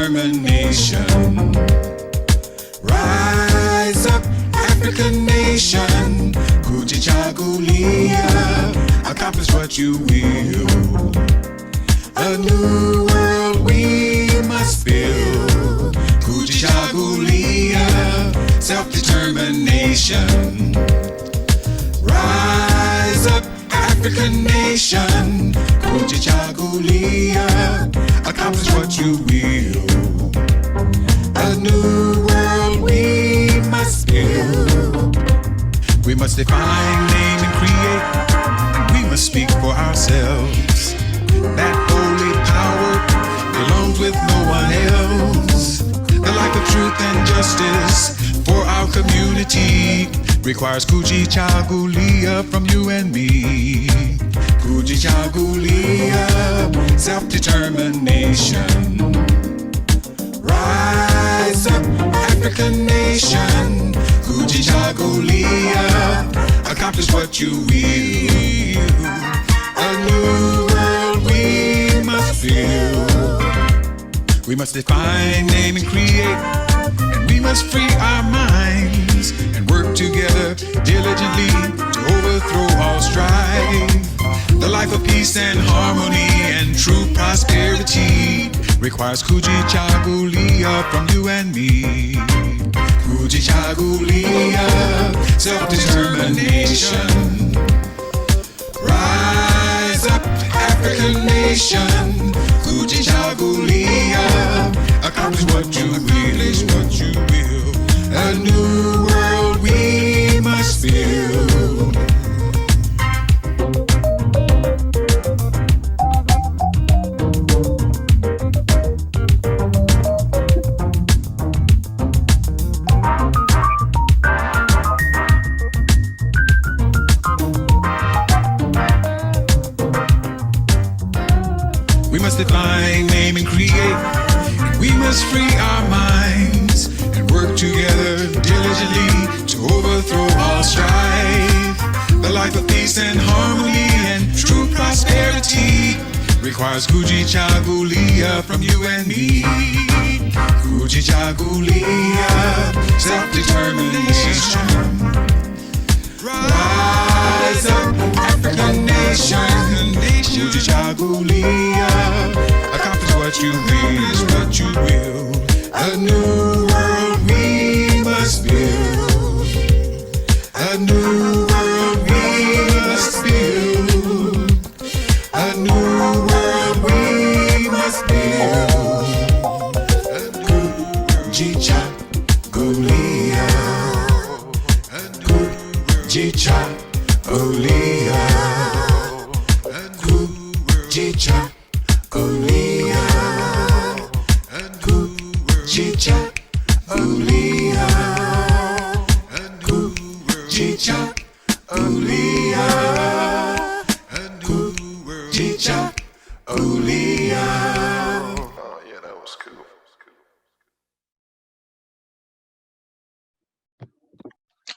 self-determination. Rise up, African nation. Kujichagulia, accomplish what you will. A new world we must build. Kujichagulia, self-determination. Rise up, African nation. Kujichagulia, accomplish what you will. A new world we must build. We must define, name, and create, and we must speak for ourselves. That holy power belongs with no one else. The life of truth and justice for our community requires Kujichagulia from you and me. Kujichagulia, self-determination. Rise up, African nation. Kujichagulia, accomplish what you will. A new world we must build. We must define, name, and create, and we must free our minds and work together diligently to overthrow all strife. The life of peace and harmony and true prosperity requires Kujichagulia from you and me. Kujichagulia, self-determination. Rise up, African nation. Kujichagulia, accomplish what you will. A new world we must build. We must define, name, and create. We must free our minds and work together diligently to overthrow all strife. The life of peace and harmony and true prosperity requires Kujichagulia from you and me. Kujichagulia, self-determination. Rise up, African nation. Kujichagulia, accomplish what you will. A new world we must build. A new world we must build. A new world we must build. Kujichagulia, Kujichagulia, Kujichagulia, Kujichagulia, Kujichagulia, Kujichagulia. Oh yeah, that was cool.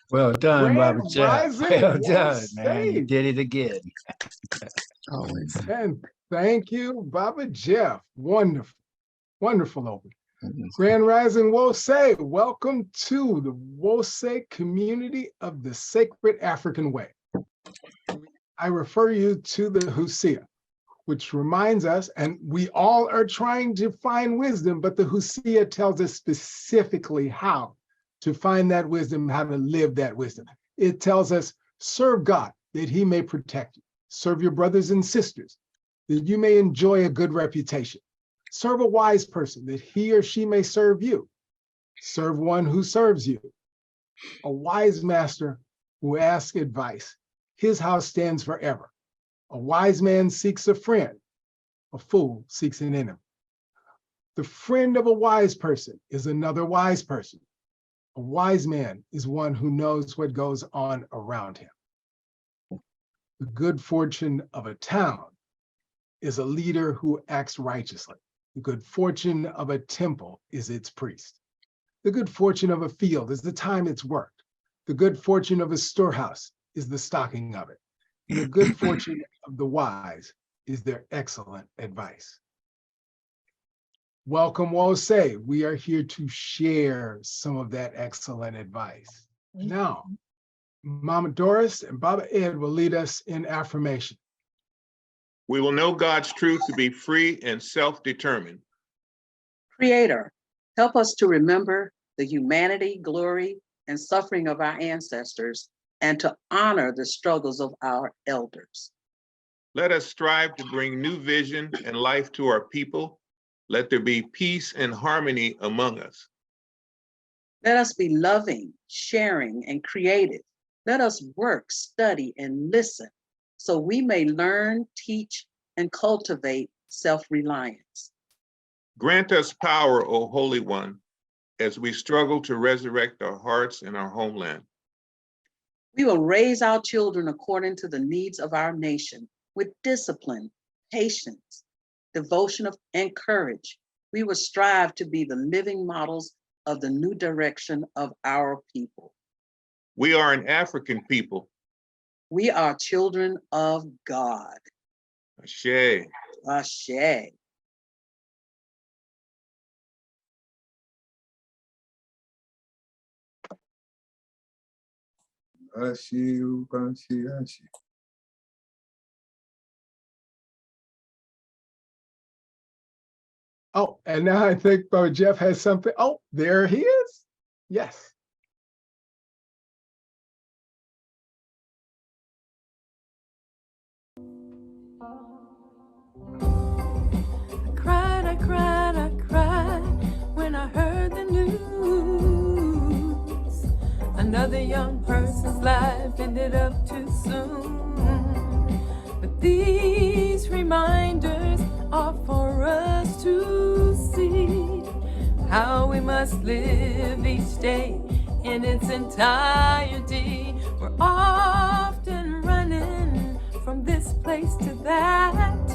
Well done, Grand Robert Jeff. Rising, Well yes, done, man. You thanks. did it again. Always. And thank you, Baba Jeff. Wonderful, wonderful opening. Grand Rising Wose, welcome to the Wose community of the Sacred African Way. I refer you to the Hosea, which reminds us, and we all are trying to find wisdom, but the Hosea tells us specifically how to find that wisdom, how to live that wisdom. It tells us, serve God, that he may protect you. Serve your brothers and sisters, that you may enjoy a good reputation. Serve a wise person, that he or she may serve you. Serve one who serves you. A wise master who asks advice. His house stands forever. A wise man seeks a friend. A fool seeks an enemy. The friend of a wise person is another wise person. A wise man is one who knows what goes on around him. The good fortune of a town is a leader who acts righteously. The good fortune of a temple is its priest. The good fortune of a field is the time it's worked. The good fortune of a storehouse is the stocking of it. And the good fortune of the wise is their excellent advice. Welcome, Wose. We are here to share some of that excellent advice. Now, Mama Doris and Baba Ed will lead us in affirmation. We will know God's truth to be free and self-determined. Creator, help us to remember the humanity, glory, and suffering of our ancestors and to honor the struggles of our elders. Let us strive to bring new vision and life to our people. Let there be peace and harmony among us. Let us be loving, sharing, and creative. Let us work, study, and listen so we may learn, teach, and cultivate self-reliance. Grant us power, O Holy One, as we struggle to resurrect our hearts and our homeland. We will raise our children according to the needs of our nation with discipline, patience, devotion, and courage. We will strive to be the living models of the new direction of our people. We are an African people. We are children of God. Ashe. Ashe. Ashe, Upanshi, Ashe. Oh, and now I think Brother Jeff has something. Oh, there he is. Yes. I cried when I heard the news. Another young person's life ended up too soon. But these reminders are for us to see how we must live each day in its entirety. We're often running from this place to that,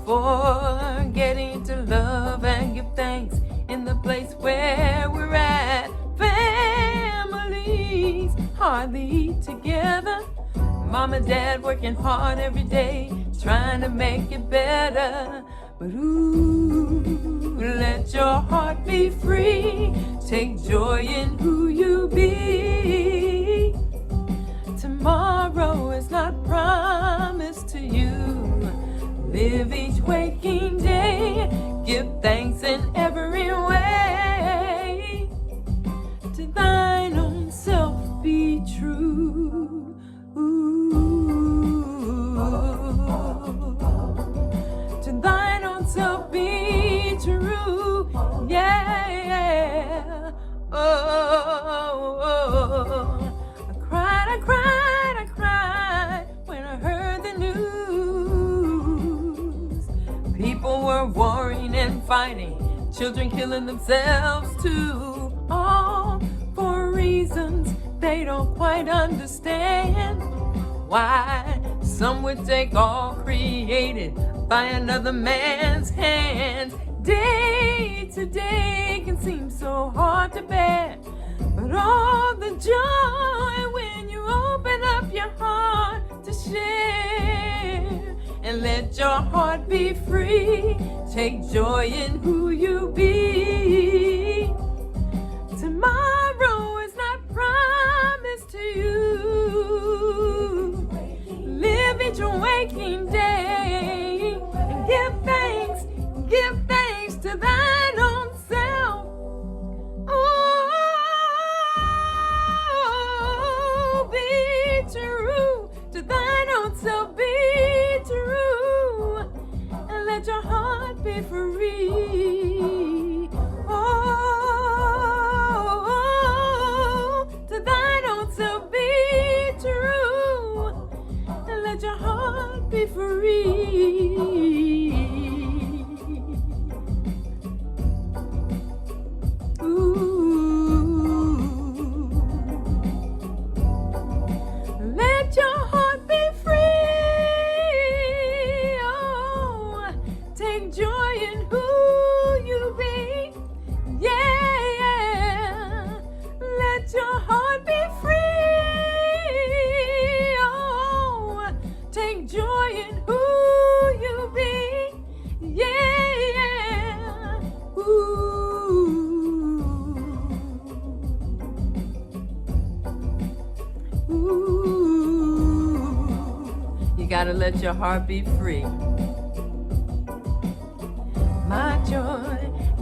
forgetting to love and give thanks in the place where we're at. Families hardly eat together. Mom and dad working hard every day, trying to make it better. But ooh, let your heart be free. Take joy in who you be. Tomorrow is not promised to you. Live each waking day, give thanks in every way. To thine own self be true. Ooh. To thine own self be true. Yeah. Oh. I cried when I heard the news. People were warring and fighting, children killing themselves too, all for reasons they don't quite understand. Why some would take all created by another man's hands. Day to day can seem so hard to bear, but all the joy when you open up your heart to share. And let your heart be free. Take joy in who you be. Tomorrow is not promised to you. Live each waking day and give thanks to thine own self. Oh, be true to thine own self, be true, and let your heart be free. to let your heart be free. My joy,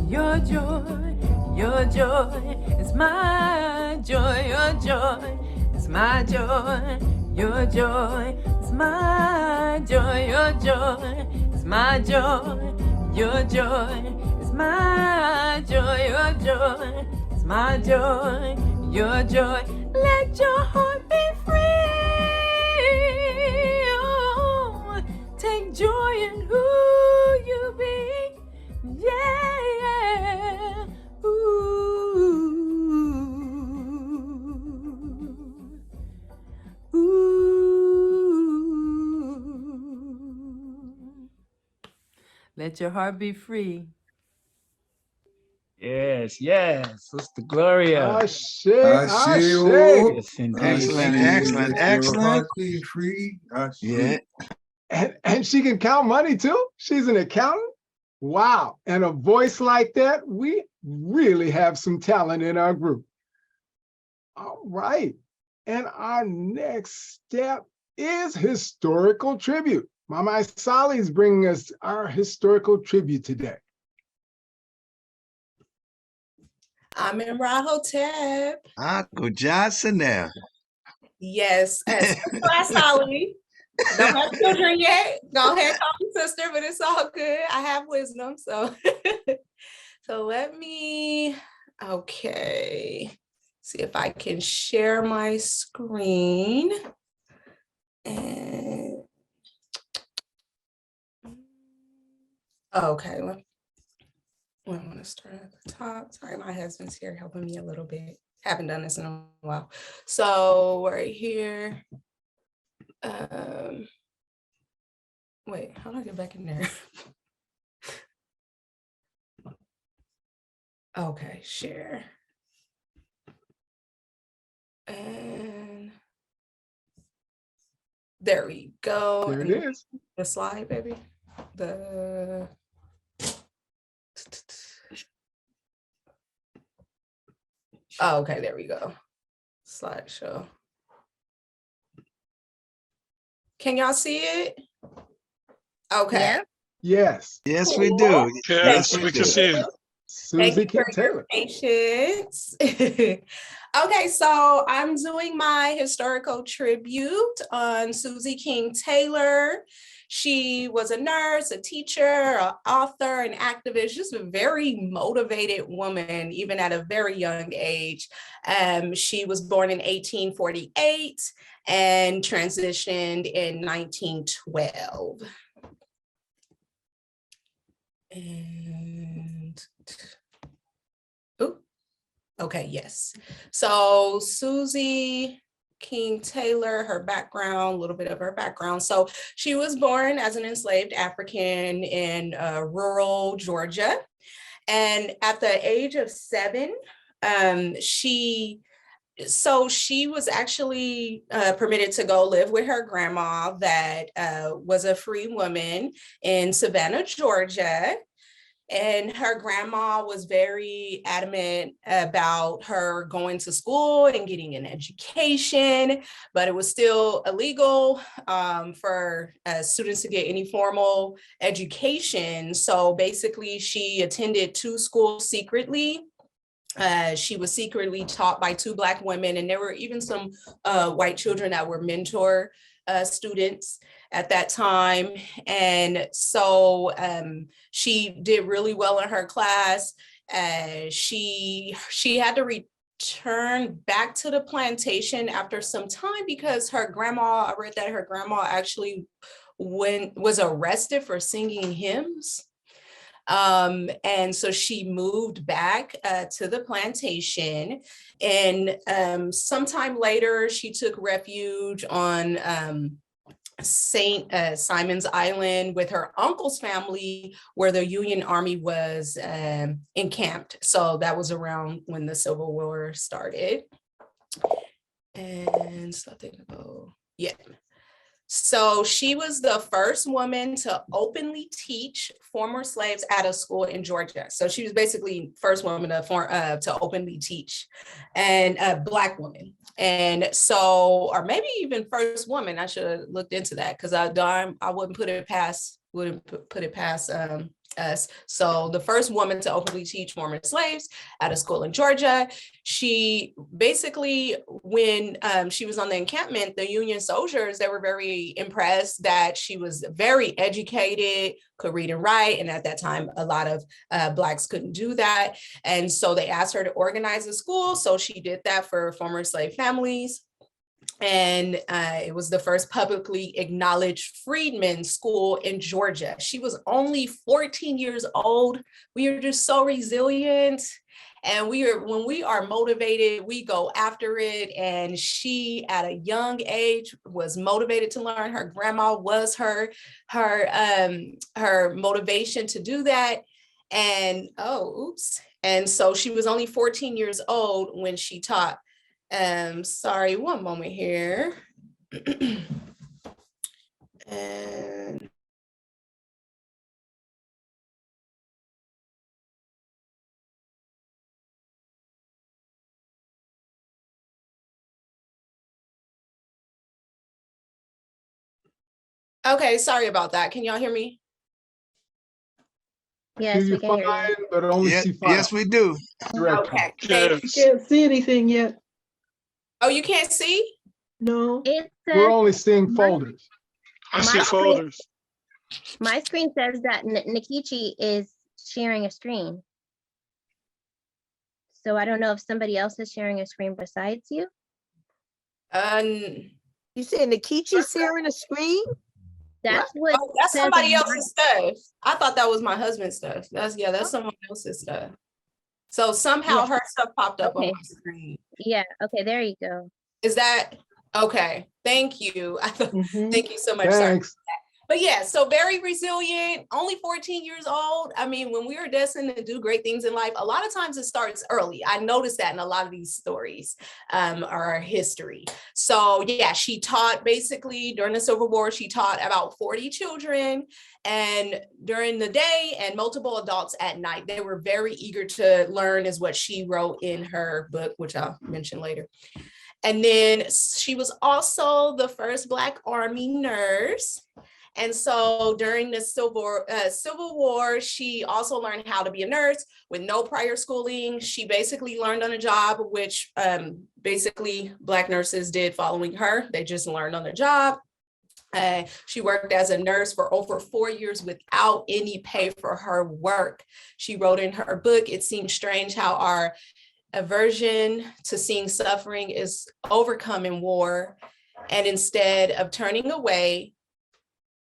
your joy, your joy is my joy, your joy is my joy, your joy is my joy, your joy is my joy, your joy is my joy, your joy is my joy, your joy. Let your heart be free. Oh, take joy in who you be. Yeah, yeah. Ooh. Ooh. Let your heart be free. Yes, yes. Sister Gloria. Ashe, Ashe, oh. ashe. Yes, indeed. Excellent, Ashe, excellent, let your excellent. heart be free. Ashe. Yeah. And she can count money too. She's an accountant. Wow. And a voice like that, we really have some talent in our group. All right. And our next step is historical tribute. Mama Isali is bringing us our historical tribute today. I'm in Rahotep. Uncle Johnson now. Yes, as Holly. Don't have children yet. Go ahead, call me sister, but it's all good. I have wisdom, so so let me. Okay, see if I can share my screen. And okay, I want to start at the top. Sorry, my husband's here helping me a little bit. Haven't done this in a while. So right here. Wait, how do I get back in there? Okay, share. And there we go. There it And is. the slide, baby. The oh, okay, there we go. Slideshow. Can y'all see it? Okay. Yes. Yes, we do. Yes, we can see it. Thank Susie you King for your Taylor. patience. Okay, so I'm doing my historical tribute on Susie King Taylor. She was a nurse, a teacher, an author, an activist, just a very motivated woman, even at a very young age. She was born in 1848 and transitioned in 1912. And okay, yes. So Susie King Taylor, her background, a little bit of her background. So she was born as an enslaved African in rural Georgia. And at the age of 7, she was actually permitted to go live with her grandma that was a free woman in Savannah, Georgia. And her grandma was very adamant about her going to school and getting an education, but it was still illegal for students to get any formal education. So basically, she attended 2 schools secretly. She was secretly taught by 2 Black women, and there were even some white children that were mentor students at that time. And so she did really well in her class. She had to return back to the plantation after some time because her grandma, I read that her grandma actually was arrested for singing hymns. And so she moved back to the plantation, and sometime later she took refuge on St. Simon's Island with her uncle's family, where the Union Army was encamped. So that was around when the Civil War started. And so I think, yeah. So she was the first woman to openly teach former slaves at a school in Georgia. So she was basically first woman to openly teach, and a Black woman. And so, or maybe even first woman, I should have looked into that, because I wouldn't put it past us. So the first woman to openly teach former slaves at a school in Georgia. She basically, when she was on the encampment, the Union soldiers, they were very impressed that she was very educated, could read and write. And at that time, a lot of Blacks couldn't do that. And so they asked her to organize a school. So she did that for former slave families. And it was the first publicly acknowledged freedmen's school in Georgia. She was only 14 years old. We are just so resilient. And when we are motivated, we go after it. And she, at a young age, was motivated to learn. Her grandma was her motivation to do that. And and so she was only 14 years old when she taught. Sorry, one moment here. And okay, sorry about that. Can y'all hear me? Hear Yes, you we can hear fine, you. but only see fine. Yes, we do. Directly. Okay, thank you. Can't see anything yet. Oh, you can't see? No. It We're says only seeing folders. I see folders. My screen says that Nikichi is sharing a screen. So I don't know if somebody else is sharing a screen besides you. You said Nikichi's sharing a screen? That's what That's says somebody on else's stuff. I thought that was my husband's stuff. That's someone else's stuff. So somehow her stuff popped up on Okay. my screen. Yeah, okay, there you go. Is that okay? Thank you. Thank you so much. Sorry. Thanks. But yeah, so very resilient, only 14 years old. I mean, when we are destined to do great things in life, a lot of times it starts early. I noticed that in a lot of these stories or history. So yeah, she taught basically during the Civil War, she taught about 40 children and during the day and multiple adults at night. They were very eager to learn, is what she wrote in her book, which I'll mention later. And then she was also the first Black Army nurse. And so during the Civil War, she also learned how to be a nurse with no prior schooling. She basically learned on the job, which basically Black nurses did following her. They just learned on the job. She worked as a nurse for over 4 years without any pay for her work. She wrote in her book, "It seems strange how our aversion to seeing suffering is overcome in war. And instead of turning away,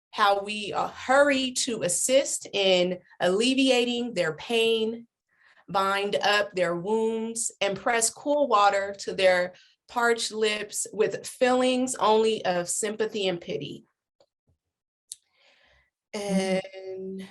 how we hurry to assist in alleviating their pain, bind up their wounds, and press cool water to their parched lips with feelings only of sympathy and pity." And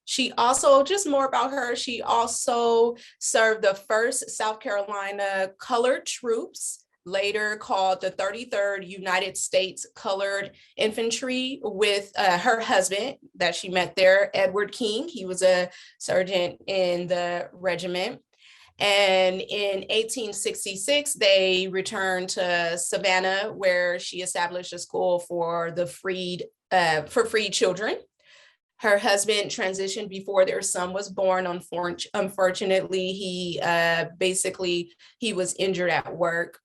she also, just more about her, she also served the 1st South Carolina Colored Troops, later called the 33rd United States Colored Infantry, with her husband that she met there, Edward King. He was a sergeant in the regiment. And in 1866, they returned to Savannah, where she established a school for the freed children. Her husband transitioned before their son was born. Unfortunately, he was injured at work.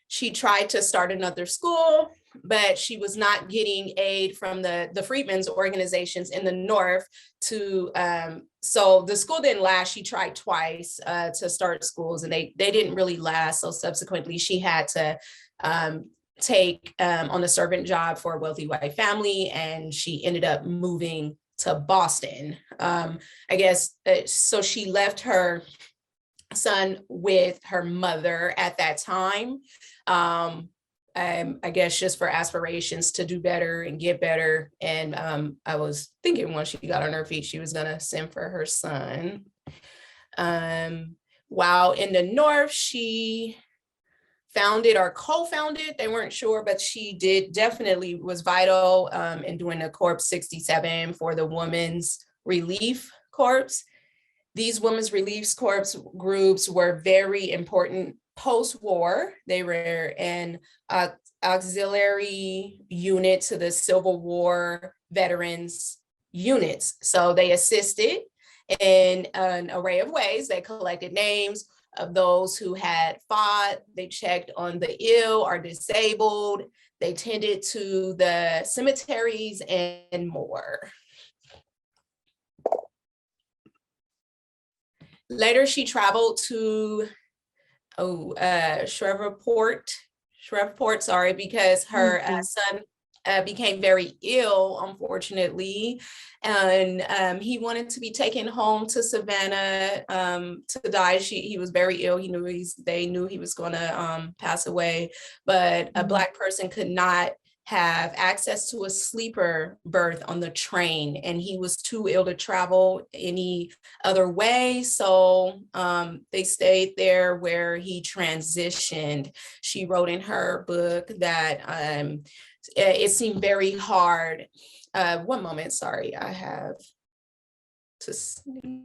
She tried to start another school, but she was not getting aid from the freedmen's organizations in the North so the school didn't last. She tried twice to start schools, and they didn't really last. So subsequently she had to take on a servant job for a wealthy white family, and she ended up moving to Boston. So she left her son with her mother at that time. I guess just for aspirations to do better and get better. And I was thinking once she got on her feet, she was gonna send for her son. While in the North, she founded or co-founded, they weren't sure, but she did definitely was vital in doing the Corps 67 for the Women's Relief Corps. These Women's Relief Corps groups were very important post-war. They were an auxiliary unit to the Civil War veterans units. So they assisted in an array of ways. They collected names of those who had fought. They checked on the ill or disabled. They tended to the cemeteries and more. Later, she traveled to Shreveport, because her son became very ill, unfortunately, and he wanted to be taken home to Savannah to die. He was very ill. They knew he was going to pass away, but a Black person could not have access to a sleeper berth on the train, and he was too ill to travel any other way. So they stayed there where he transitioned. She wrote in her book that it seemed very hard. One moment, sorry, I have to sneeze.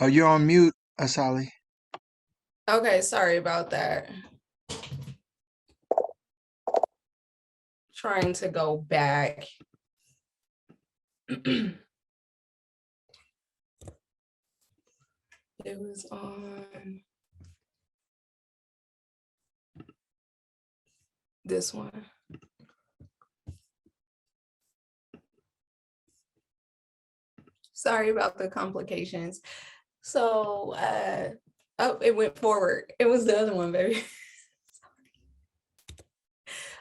Oh, you're on mute, Asali. Okay, sorry about that. Trying to go back. It was on this one. Sorry about the complications. So, oh, it went forward. It was the other one, baby.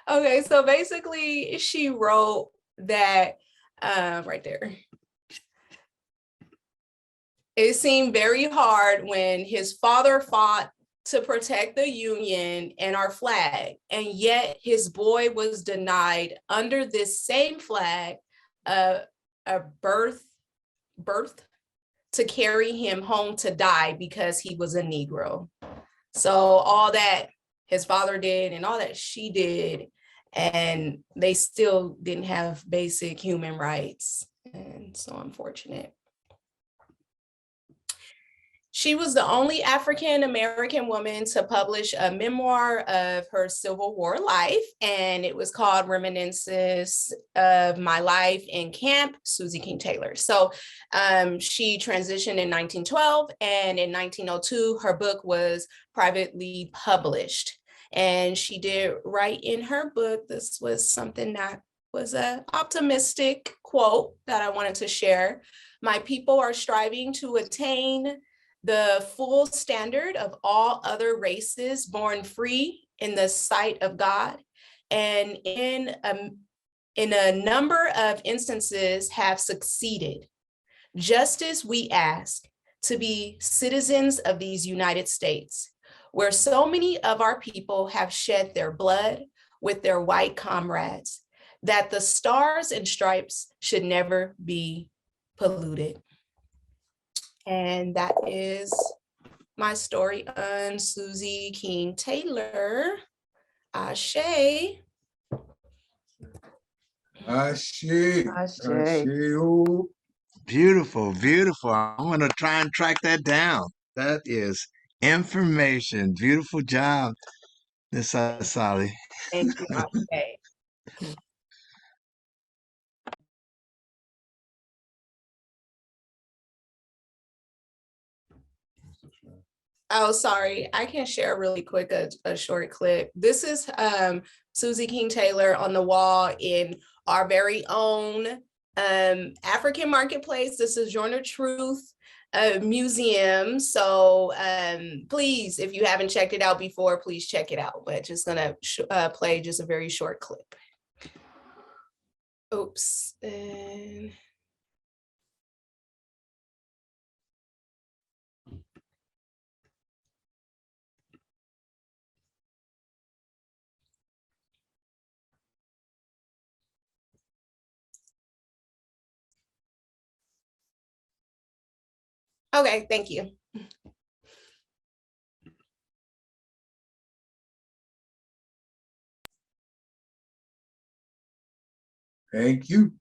Okay, so basically she wrote that right there. It seemed very hard when his father fought to protect the Union and our flag, and yet his boy was denied under this same flag a birth to carry him home to die because he was a Negro. So all that his father did and all that she did, and they still didn't have basic human rights. And so unfortunate. She was the only African-American woman to publish a memoir of her Civil War life, and it was called Reminiscences of My Life in Camp, Susie King Taylor. So she transitioned in 1912, and in 1902, her book was privately published. And she did write in her book, this was something that was an optimistic quote that I wanted to share. My people are striving to attain the full standard of all other races born free in the sight of God, and in a number of instances have succeeded. Just as we ask to be citizens of these United States, where so many of our people have shed their blood with their white comrades, that the stars and stripes should never be polluted. And that is my story on Susie King Taylor. Ashe. Ashe. Ashe. Oh. Beautiful, beautiful. I'm going to try and track that down. That is information. Beautiful job, Miss Asali. Thank you, Ashe. Oh, sorry. I can share really quick a short clip. This is Susie King Taylor on the wall in our very own African Marketplace. This is Journal Truth Museum. So please, if you haven't checked it out before, please check it out. But just gonna play just a very short clip. Oops. Okay, thank you. Thank you.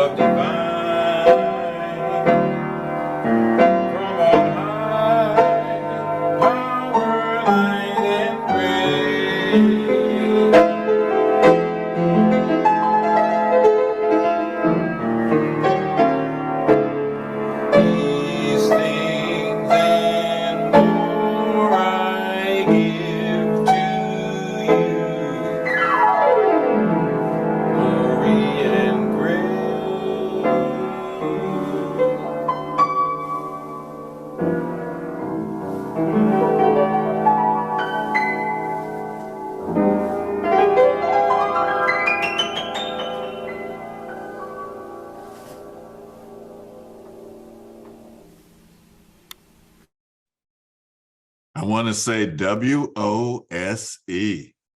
love divine from on high, power, light, and grace. These things and more I give to you, glory and grace. I want to say WOSE.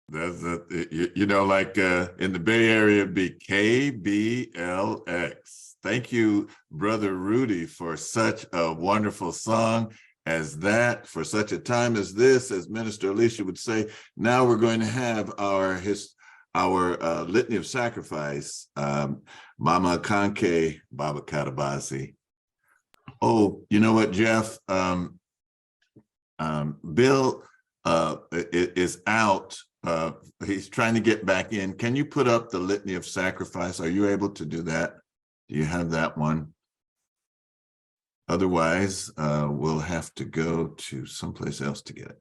That's you know, like in the Bay Area, it'd be KBLX. Thank you, Brother Rudy, for such a wonderful song as that, for such a time as this, as Minister Alicia would say. Now we're going to have our Litany of Sacrifice, Mama Kanke Baba Katabasi. Oh, you know what, Jeff? Bill is out. He's trying to get back in. Can you put up the Litany of Sacrifice? Are you able to do that? Do you have that one? Otherwise, we'll have to go to someplace else to get it.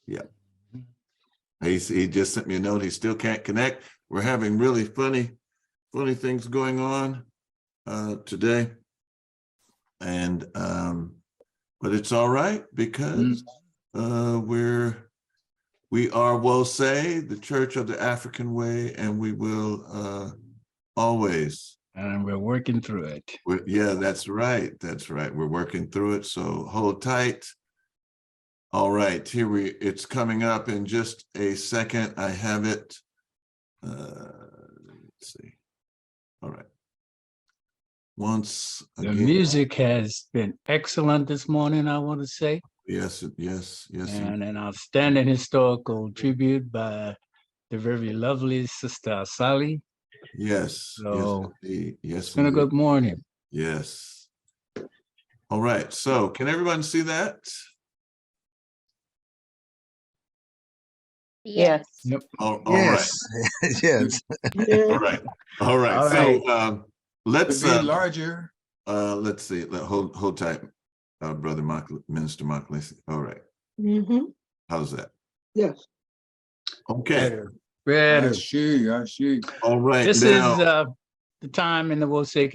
Yeah. He just sent me a note. He still can't connect. We're having really funny things going on today. And but it's all right because we are WOSE, the Church of the African Way, and we will always. And we're working through it. Yeah, that's right. That's right. We're working through it. So hold tight. All right, it's coming up in just a second. I have it. Let's see. All right. Once again. The music has been excellent this morning, I want to say. Yes. And an outstanding historical tribute by the very lovely Sister Asali. Yes. So yes, it's been a good morning. Yes. All right. So can everyone see that? Yes. Yep. All Yes. right. Yes. All right. All right. All right. So let's Be larger. let's see. Hold tight, Brother Minister Makalisi. All right. Mm-hmm. How's that? Yes. Okay. Better. I see. All right. This now, is the time in the WOSE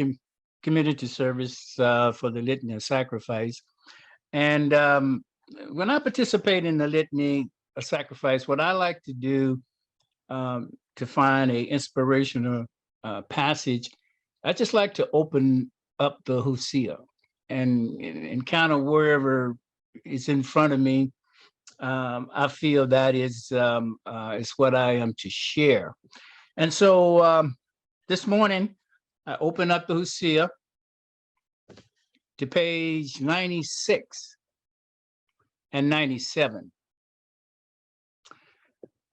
community service for the Litany of Sacrifice. And when I participate in the Litany of Sacrifice, what I like to do to find a inspirational passage, I just like to open up the Hosea and kind of wherever it's in front of me, I feel that is what I am to share. And so this morning, I opened up the Hosea to page 96 and 97.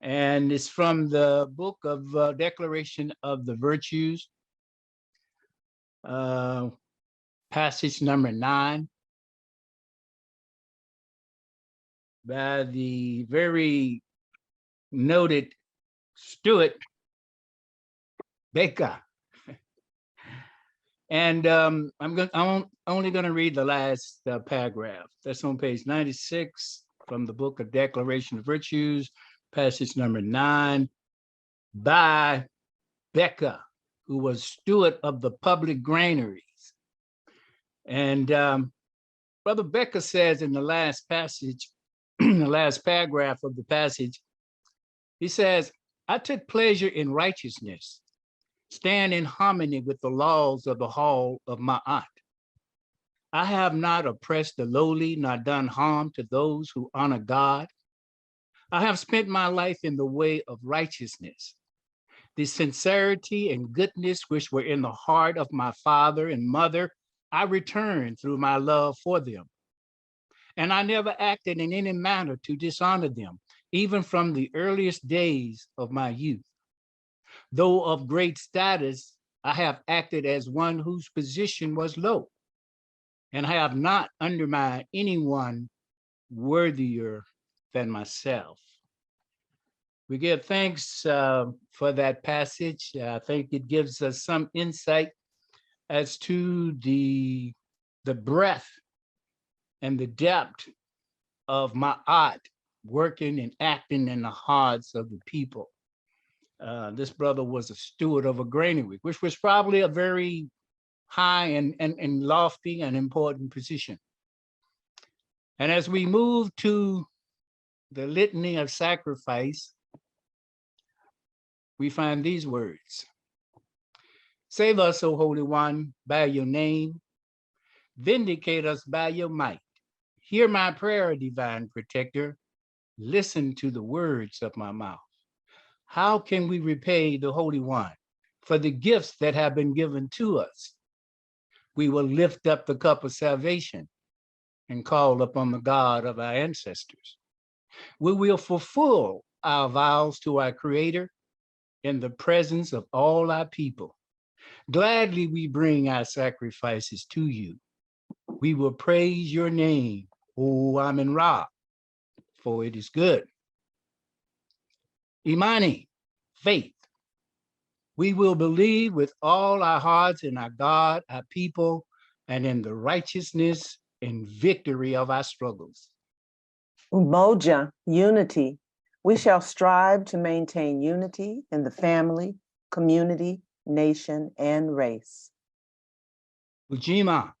And it's from the book of Declaration of the Virtues, passage number 9, by the very noted Stuart Baker. And I'm only going to read the last paragraph. That's on page 96 from the book of Declaration of Virtues, passage number 9, by Becker, who was steward of the public granaries. And Brother Becker says in the last passage, the last paragraph of the passage, he says, I took pleasure in righteousness, stand in harmony with the laws of the hall of my aunt. I have not oppressed the lowly, nor done harm to those who honor God. I have spent my life in the way of righteousness. The sincerity and goodness which were in the heart of my father and mother, I returned through my love for them. And I never acted in any manner to dishonor them, even from the earliest days of my youth. Though of great status, I have acted as one whose position was low, and I have not undermined anyone worthier than myself. We give thanks for that passage. I think it gives us some insight as to the breadth and the depth of Ma'at working and acting in the hearts of the people. This brother was a steward of a granary, which was probably a very high and lofty and important position. And as we move to the litany of sacrifice, we find these words. Save us, O Holy One, by your name. Vindicate us by your might. Hear my prayer, divine protector. Listen to the words of my mouth. How can we repay the Holy One for the gifts that have been given to us? We will lift up the cup of salvation and call upon the God of our ancestors. We will fulfill our vows to our Creator in the presence of all our people. Gladly we bring our sacrifices to you. We will praise your name, O Amen Ra, for it is good. Imani, faith. We will believe with all our hearts in our God, our people, and in the righteousness and victory of our struggles. Umoja, unity. We shall strive to maintain unity in the family, community, nation, and race. Ujima,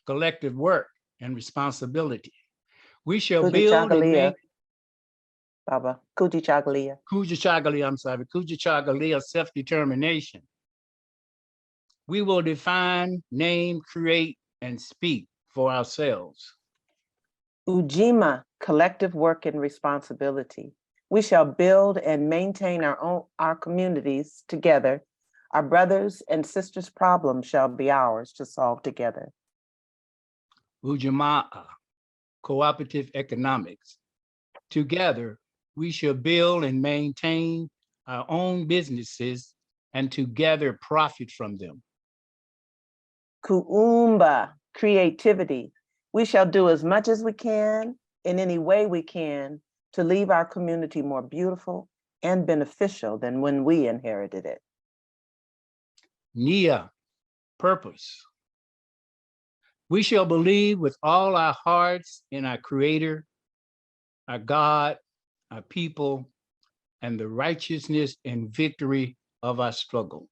collective work and responsibility. We shall build and make Baba, Kujichagulia. Kujichagulia, self-determination. We will define, name, create, and speak for ourselves. Ujima, collective work and responsibility. We shall build and maintain our communities together. Our brothers and sisters' problems shall be ours to solve together. Ujamaa, cooperative economics. Together, we shall build and maintain our own businesses and together profit from them. Kuumba, creativity. We shall do as much as we can in any way we can to leave our community more beautiful and beneficial than when we inherited it. Nia, purpose. We shall believe with all our hearts in our Creator, our God, our people, and the righteousness and victory of our struggle.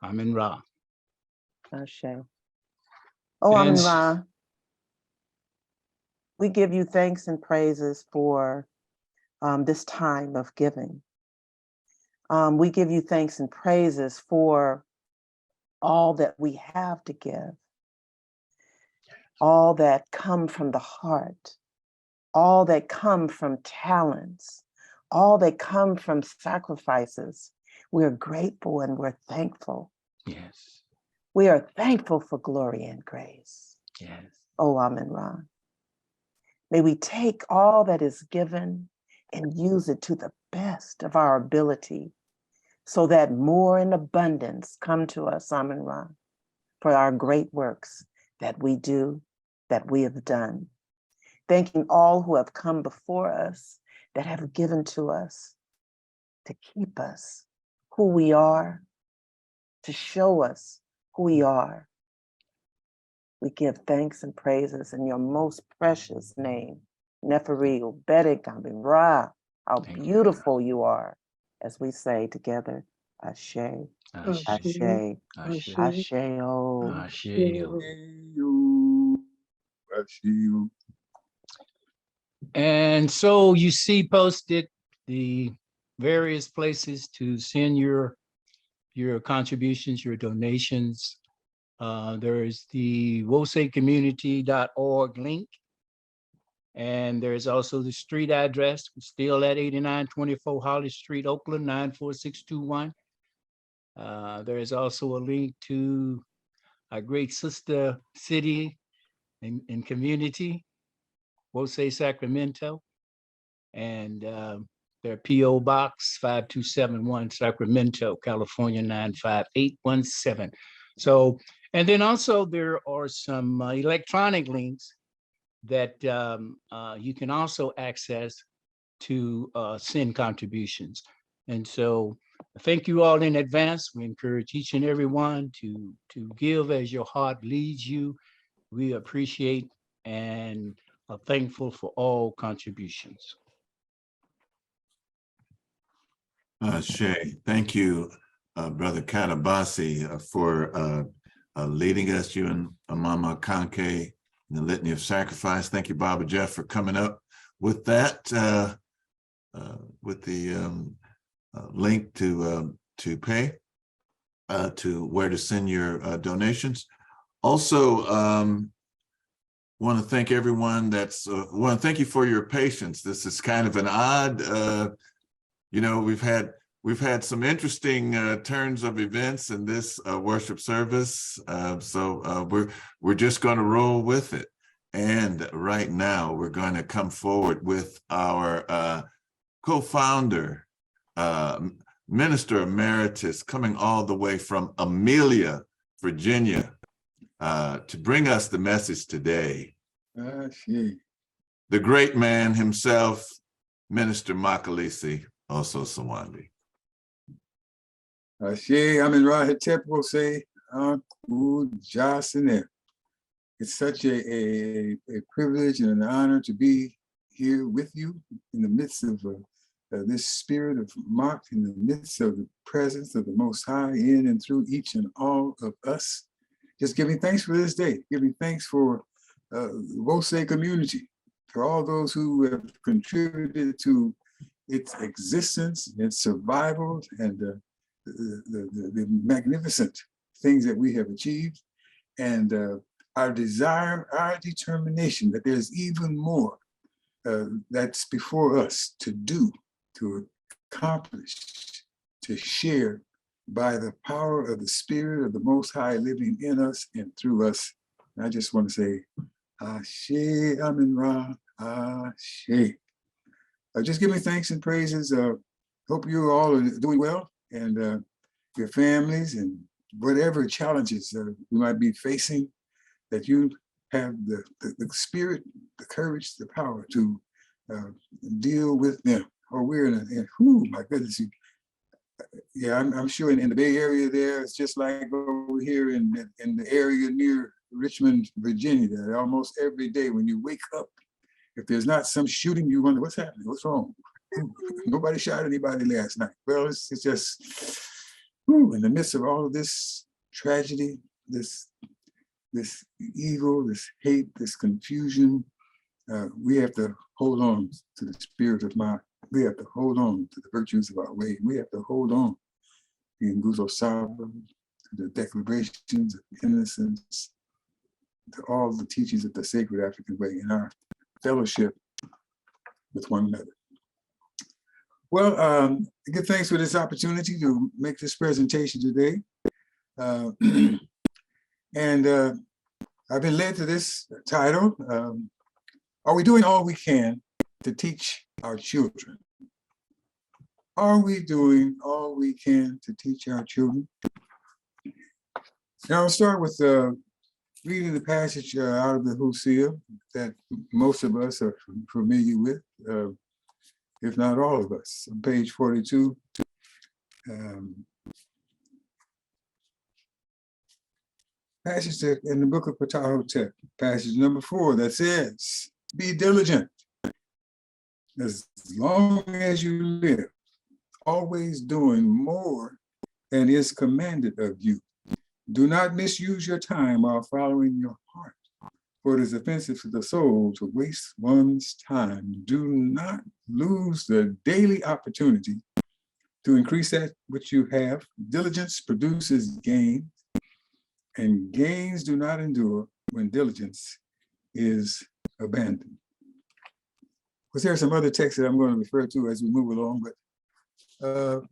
Amen Ra. Ashe. Oh, And- Amen Ra. We give you thanks and praises for this time of giving. We give you thanks and praises for all that we have to give, all that come from the heart, all that come from talents, all that come from sacrifices. We're grateful and we're thankful. Yes. We are thankful for glory and grace. Yes. Oh, Amen Ra. May we take all that is given and use it to the best of our ability so that more in abundance come to us, Amen Ra, for our great works that we do, that we have done. Thanking all who have come before us, that have given to us, to keep us who we are, to show us who we are. We give thanks and praises in your most precious name, Neferi Ubedik Amen Ra, how beautiful you are, as we say together, Ashe, Ashe, Ashe, Ashe, oh. And so you see posted the various places to send your contributions, your donations. There is the wosecommunity.org link. And there's also the street address, still at 8924 Holly Street, Oakland, 94621. There is also a link to our great sister city and community, Wose Sacramento. And Their PO Box 5271, Sacramento, California 95817. So, and then also there are some electronic links that you can also access to send contributions. And so thank you all in advance. We encourage each and every one to give as your heart leads you. We appreciate and are thankful for all contributions. Shay, thank you, Brother Katabasi, for leading us, you and Mama Kanke, in the Litany of Sacrifice. Thank you, Baba Jeff, for coming up with that, with the link to pay, to where to send your donations. Also, want to thank everyone that's, want to thank you for your patience. This is kind of an odd, you know, we've had some interesting turns of events in this worship service. So we're just going to roll with it. And right now we're going to come forward with our co-founder, Minister Emeritus, coming all the way from Amelia, Virginia, to bring us the message today. The great man himself, Minister Makalisi also Sawandi. Ashe Amin Rahatep will say, it's such a privilege and an honor to be here with you in the midst of this spirit of Mark, in the midst of the presence of the Most High in and through each and all of us. Just giving thanks for this day, giving thanks for the Wose community, for all those who have contributed to its existence, its survival, and the magnificent things that we have achieved, and our desire, our determination that there's even more that's before us to do, to accomplish, to share by the power of the Spirit of the Most High living in us and through us. And I just want to say, Ashe Amin Ra, Ashe. Just give me thanks and praises. Hope you all are doing well, and your families, and whatever challenges you might be facing, that you have the spirit, the courage, the power to deal with them. Or we're my goodness. Yeah, I'm sure in the Bay Area there, it's just like over here in the area near Richmond, Virginia, that almost every day when you wake up, if there's not some shooting, you wonder what's happening, what's wrong? Nobody shot anybody last night. Well, it's just, in the midst of all of this tragedy, this evil, this hate, this confusion, we have to hold on to the spirit of mind. We have to hold on to the virtues of our way. We have to hold on in Nguzo Saba, to the declarations of innocence, to all the teachings of the sacred African way in our fellowship with one another. Well, I give thanks for this opportunity to make this presentation today. And I've been led to this title, are we doing all we can to teach our children? Are we doing all we can to teach our children? Now I'll start with reading the passage out of the Hosea that most of us are familiar with, if not all of us, on page 42. Passage in the book of Ptahhotep, passage number 4, that says, be diligent as long as you live, always doing more than is commanded of you. Do not misuse your time while following your heart, for it is offensive to the soul to waste one's time. Do not lose the daily opportunity to increase that which you have. Diligence produces gain, and gains do not endure when diligence is abandoned. Because there are some other texts that I'm going to refer to as we move along, but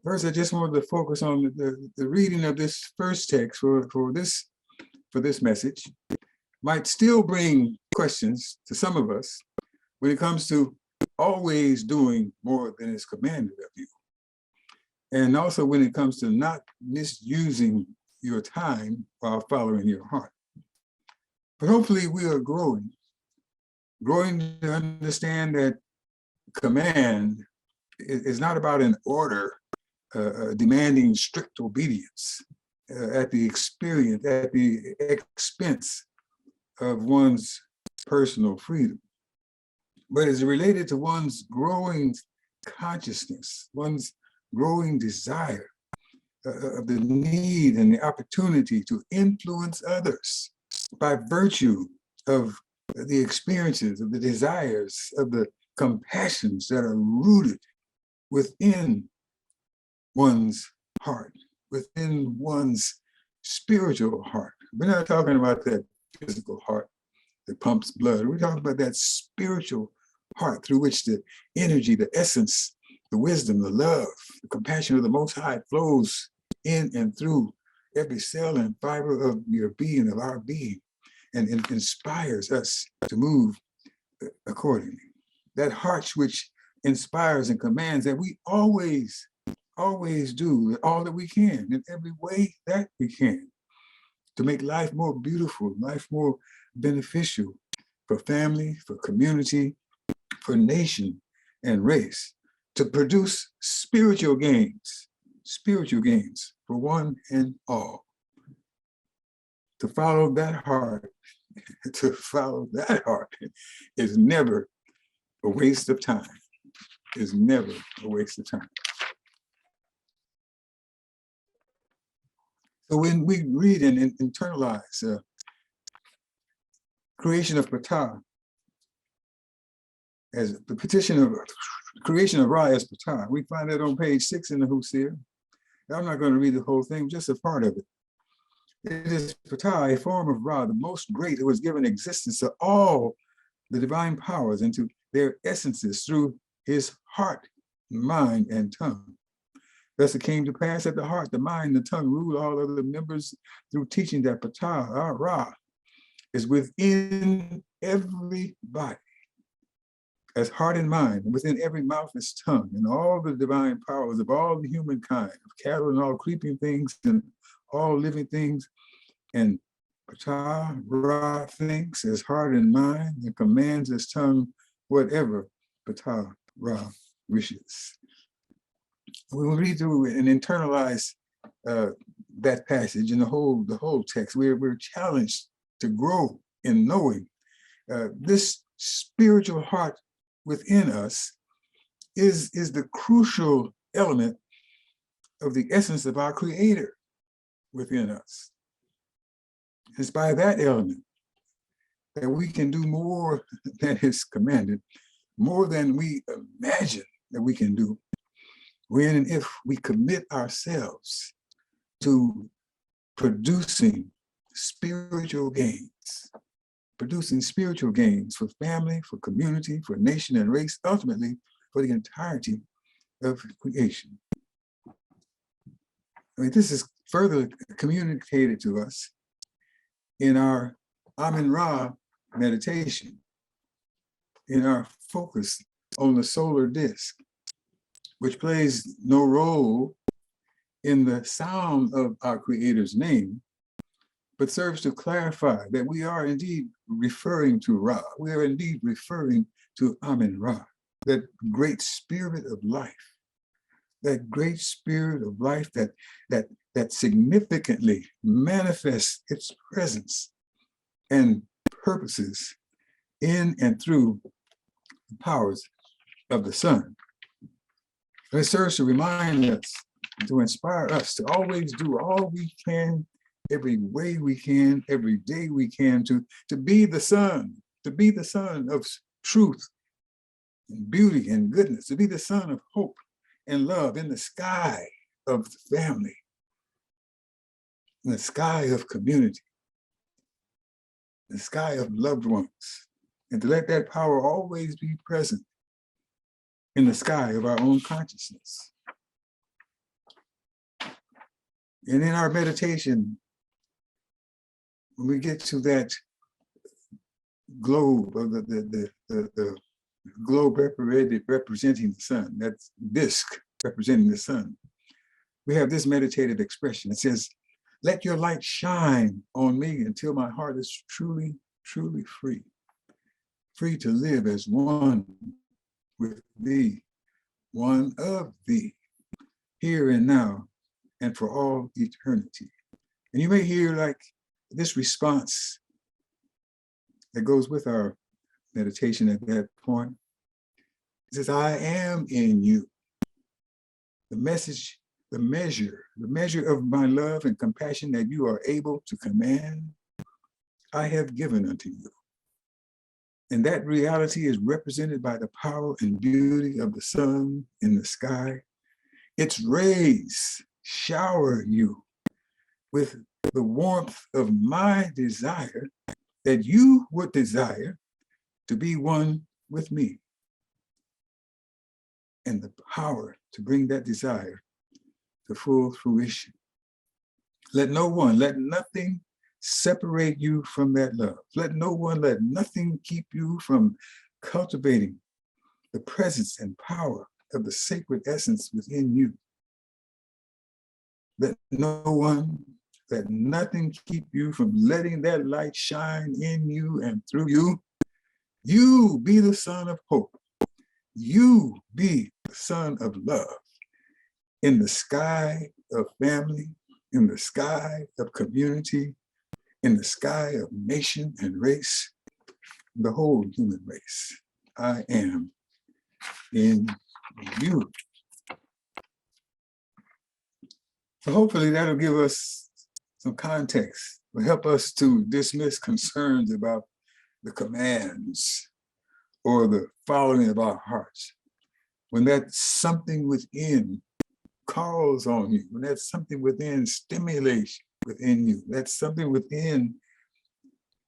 first I just wanted to focus on the reading of this first text for this message. Might still bring questions to some of us when it comes to always doing more than is commanded of you. And also when it comes to not misusing your time while following your heart. But hopefully we are growing to understand that command is not about an order demanding strict obedience at the expense of one's personal freedom, but is related to one's growing consciousness, one's growing desire of the need and the opportunity to influence others by virtue of the experiences, of the desires, of the compassions that are rooted within one's heart, within one's spiritual heart. We're not talking about that physical heart that pumps blood. We're talking about that spiritual heart through which the energy, the essence, the wisdom, the love, the compassion of the Most High flows in and through every cell and fiber of your being, of our being, and inspires us to move accordingly. That heart which inspires and commands that we always do all that we can in every way that we can to make life more beautiful, life more beneficial for family, for community, for nation and race, to produce spiritual gains for one and all. To follow that heart is never a waste of time, is never a waste of time. So when we read and internalize creation of Ptah as the petition of creation of Ra as Ptah, we find that on page 6 in the Hosea. I'm not going to read the whole thing, just a part of it. It is Ptah, a form of Ra, the most great, who has given existence to all the divine powers and to their essences through his heart, mind, and tongue. Thus it came to pass that the heart, the mind, the tongue rule all other members through teaching that Ptah, our Ra, is within every body, as heart and mind, and within every mouth is tongue, and all the divine powers of all the humankind, of cattle and all creeping things and all living things. And Ptah, Ra thinks as heart and mind and commands his tongue whatever Ptah, Ra wishes. We will read through and internalize that passage and the whole text. We're challenged to grow in knowing this spiritual heart within us is the crucial element of the essence of our Creator within us. It's by that element that we can do more than is commanded, more than we imagine that we can do, when and if we commit ourselves to producing spiritual gains for family, for community, for nation and race, ultimately for the entirety of creation. I mean, this is further communicated to us in our Amen-Ra meditation, in our focus on the solar disk, which plays no role in the sound of our Creator's name, but serves to clarify that we are indeed referring to Ra. We are indeed referring to Amen-Ra, that great spirit of life, that great spirit of life that significantly manifests its presence and purposes in and through the powers of the sun. It serves to remind us, to inspire us to always do all we can, every way we can, every day we can, to be the sun of truth and beauty and goodness, to be the sun of hope and love in the sky of the family, in the sky of community, the sky of loved ones, and to let that power always be present in the sky of our own consciousness. And in our meditation, when we get to that globe of the globe representing the sun, that's disk representing the sun. We have this meditative expression. It says, let your light shine on me until my heart is truly, truly free. Free to live as one with thee, one of thee, here and now, and for all eternity. And you may hear like this response that goes with our meditation at that point. It says, I am in you. The message, the measure of my love and compassion that you are able to command, I have given unto you. And that reality is represented by the power and beauty of the sun in the sky. Its rays shower you with the warmth of my desire that you would desire to be one with me. And the power to bring that desire to full fruition. Let no one, let nothing separate you from that love. Let no one, let nothing keep you from cultivating the presence and power of the sacred essence within you. Let no one, let nothing keep you from letting that light shine in you and through you. You be the son of hope. You be the son of love in the sky of family, in the sky of community, in the sky of nation and race, the whole human race. I am in you. So hopefully that'll give us some context, will help us to dismiss concerns about the commands or the following of our hearts. When that something within calls on you, when that something within stimulates within you, that something within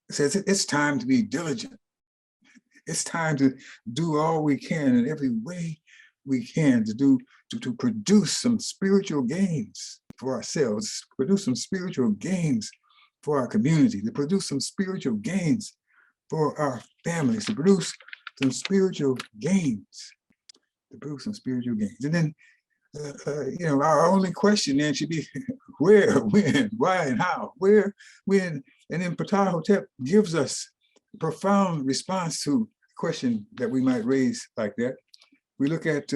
says it's time to be diligent. It's time to do all we can in every way we can to produce some spiritual gains for ourselves, produce some spiritual gains for our community, to produce some spiritual gains for our families, to produce some spiritual gains, And then, our only question then should be where, when, why, and how, where, when, and then Ptah Hotep gives us a profound response to a question that we might raise like that. We look at,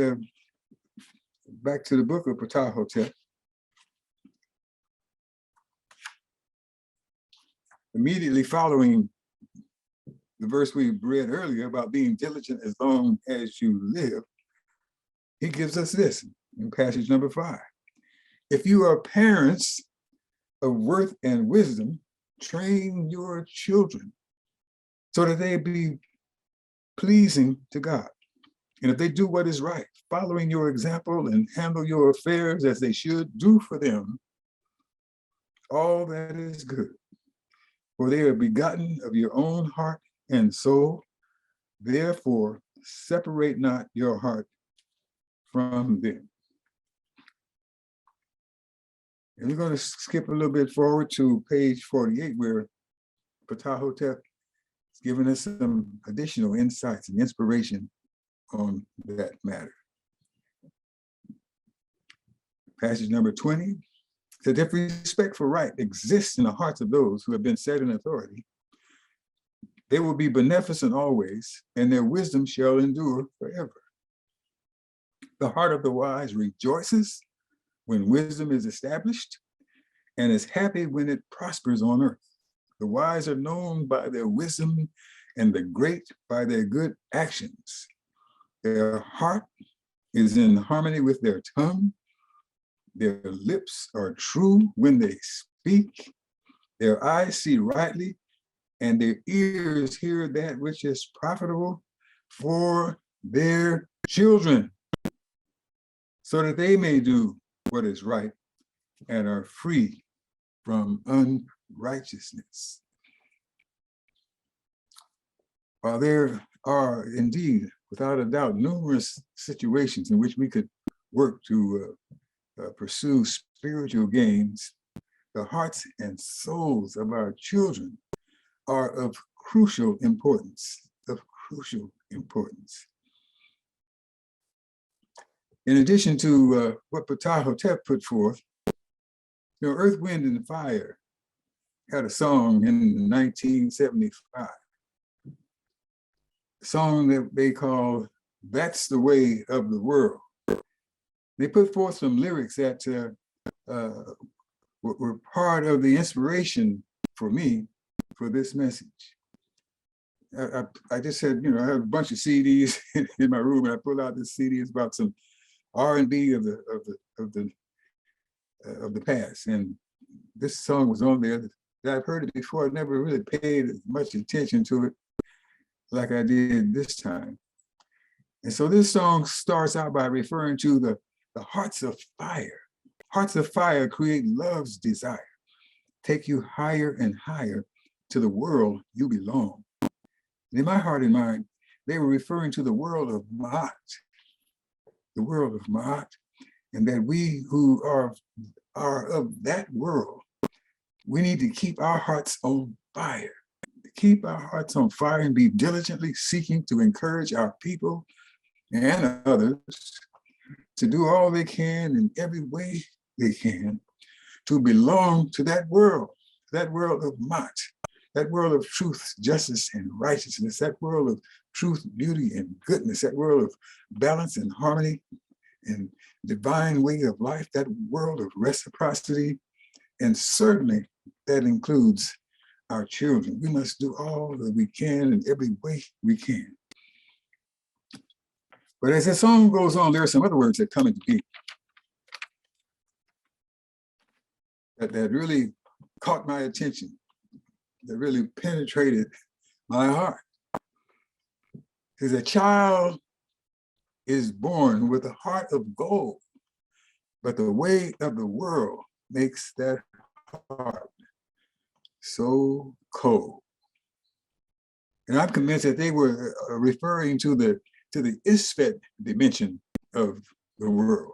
back to the book of Ptah Hotep. Immediately following the verse we read earlier about being diligent as long as you live, he gives us this in passage number 5. If you are parents of worth and wisdom, train your children so that they be pleasing to God. And if they do what is right, following your example and handle your affairs as they should, do for them all that is good. For they are begotten of your own heart and soul. Therefore, separate not your heart from them. And we're going to skip a little bit forward to page 48, where Ptah Hotep is giving us some additional insights and inspiration on that matter. Passage number 20 says, if respect for right exists in the hearts of those who have been set in authority, they will be beneficent always, and their wisdom shall endure forever. The heart of the wise rejoices when wisdom is established and is happy when it prospers on earth. The wise are known by their wisdom and the great by their good actions. Their heart is in harmony with their tongue. Their lips are true when they speak. Their eyes see rightly, and their ears hear that which is profitable for their children, so that they may do what is right and are free from unrighteousness. While there are indeed, without a doubt, numerous situations in which we could work to pursue spiritual gains, the hearts and souls of our children are of crucial importance, In addition to what Ptah-hotep put forth, Earth, Wind, and Fire had a song in 1975, a song that they called "That's the Way of the World." They put forth some lyrics that were part of the inspiration for me for this message. I just said, I have a bunch of CDs in my room, and I pulled out this CD. It's about some R&B of the past, and this song was on there. I've heard it before. I never really paid much attention to it like I did this time. And so this song starts out by referring to the hearts of fire. Hearts of fire create love's desire, take you higher and higher to the world you belong. And in my heart and mind, they were referring to the world of Ma'at, the world of Ma'at, and that we who are of that world, we need to keep our hearts on fire, keep our hearts on fire and be diligently seeking to encourage our people and others to do all they can in every way they can to belong to that world of Ma'at, that world of truth, justice, and righteousness, that world of truth, beauty, and goodness, that world of balance and harmony and divine way of life, that world of reciprocity, and certainly that includes our children. We must do all that we can in every way we can. But as the song goes on, there are some other words that come into being that really caught my attention, that really penetrated my heart. Because a child is born with a heart of gold, but the way of the world makes that heart so cold. And I'm convinced that they were referring to the Isfet dimension of the world.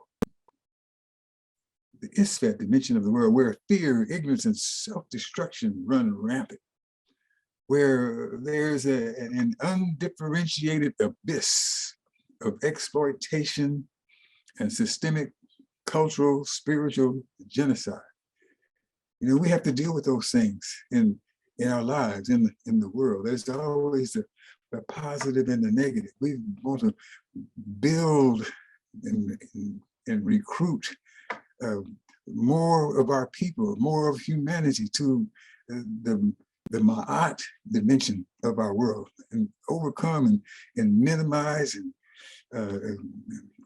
The Isfet dimension of the world, where fear, ignorance, and self-destruction run rampant, where there's an undifferentiated abyss of exploitation and systemic cultural, spiritual genocide. We have to deal with those things in our lives, in the world. There's always the positive and the negative. We want to build and recruit more of our people, more of humanity to the Ma'at dimension of our world, and overcome and minimize and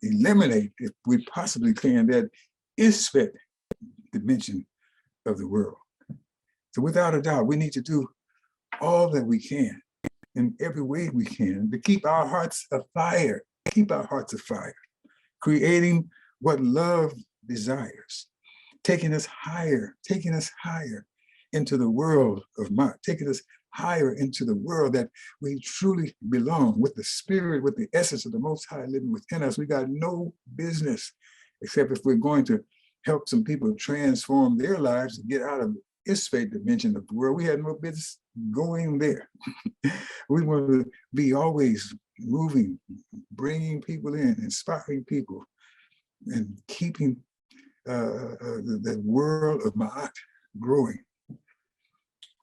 eliminate, if we possibly can, that Isfet dimension of the world. So without a doubt, we need to do all that we can in every way we can to keep our hearts afire, creating what love desires, taking us higher into the world of Ma'at, taking us higher into the world that we truly belong, with the spirit, with the essence of the Most High living within us. We got no business, except if we're going to help some people transform their lives to get out of Isfet dimension of the world. We had no business going there. We want to be always moving, bringing people in, inspiring people, and keeping the world of Ma'at growing.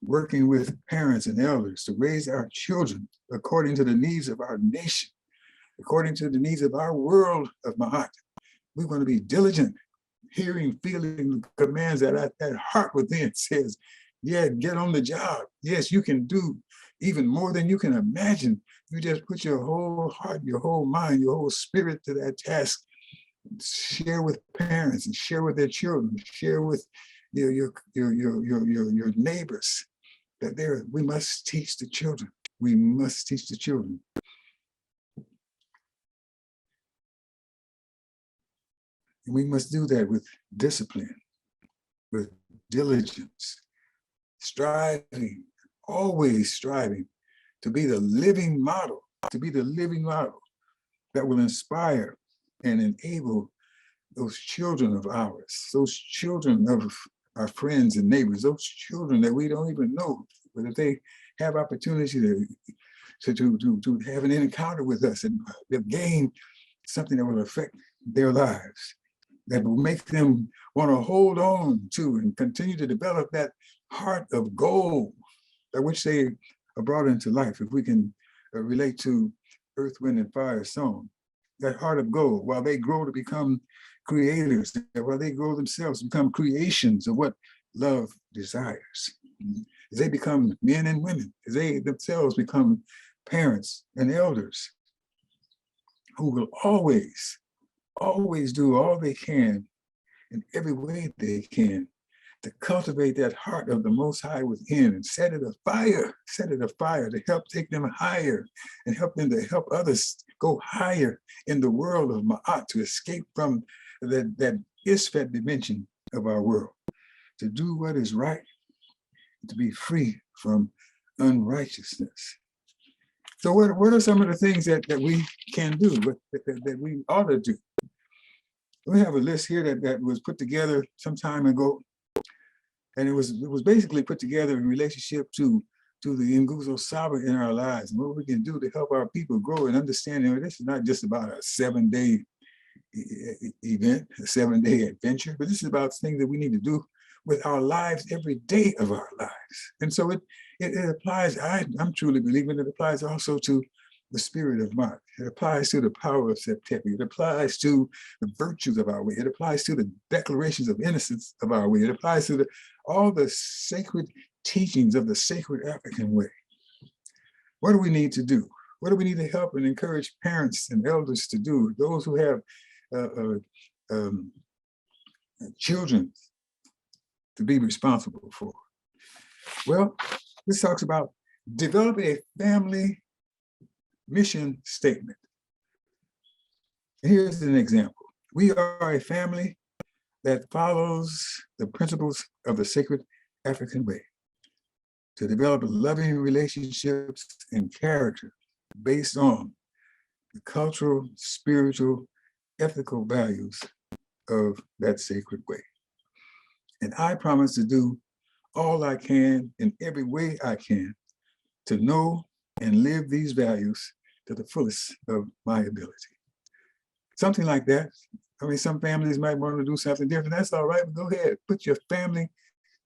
Working with parents and elders to raise our children according to the needs of our nation, according to the needs of our world of Ma'at. We want to be diligent, hearing, feeling the commands that heart within says, yeah, get on the job. Yes, you can do even more than you can imagine. You just put your whole heart, your whole mind, your whole spirit to that task. Share with parents and share with their children, share with your neighbors, that we must teach the children. We must teach the children. And we must do that with discipline, with diligence, striving, always striving to be the living model, that will inspire and enable those children of ours, those children of our friends and neighbors, those children that we don't even know, but if they have opportunity to have an encounter with us and gain something that will affect their lives, that will make them want to hold on to and continue to develop that heart of gold by which they are brought into life. If we can relate to Earth, Wind, and Fire song, that heart of gold, while they grow to become creators, while they grow themselves to become creations of what love desires. As they become men and women, as they themselves become parents and elders who will always do all they can in every way they can to cultivate that heart of the Most High within and set it afire to help take them higher and help them to help others go higher in the world of Ma'at, to escape from that Isfet dimension of our world, to do what is right, to be free from unrighteousness. So what are some of the things that we can do, that we ought to do? We have a list here that was put together some time ago, and it was basically put together in relationship to the Nguzo Saba in our lives, and what we can do to help our people grow and understand that this is not just about a 7-day event, a 7-day adventure, but this is about things that we need to do with our lives every day of our lives. And so it applies, I'm truly believing it applies also to the spirit of Mark. It applies to the power of Septepi. It applies to the virtues of our way. It applies to the declarations of innocence of our way. It applies to all the sacred teachings of the sacred African way. What do we need to do? What do we need to help and encourage parents and elders to do? Those who have children to be responsible for. Well, this talks about developing a family mission statement. Here's an example. We are a family that follows the principles of the sacred African way to develop loving relationships and character based on the cultural, spiritual, ethical values of that sacred way. And I promise to do all I can in every way I can to know and live these values to the fullest of my ability. Something like that. I mean, some families might want to do something different. That's all right, but go ahead. Put your family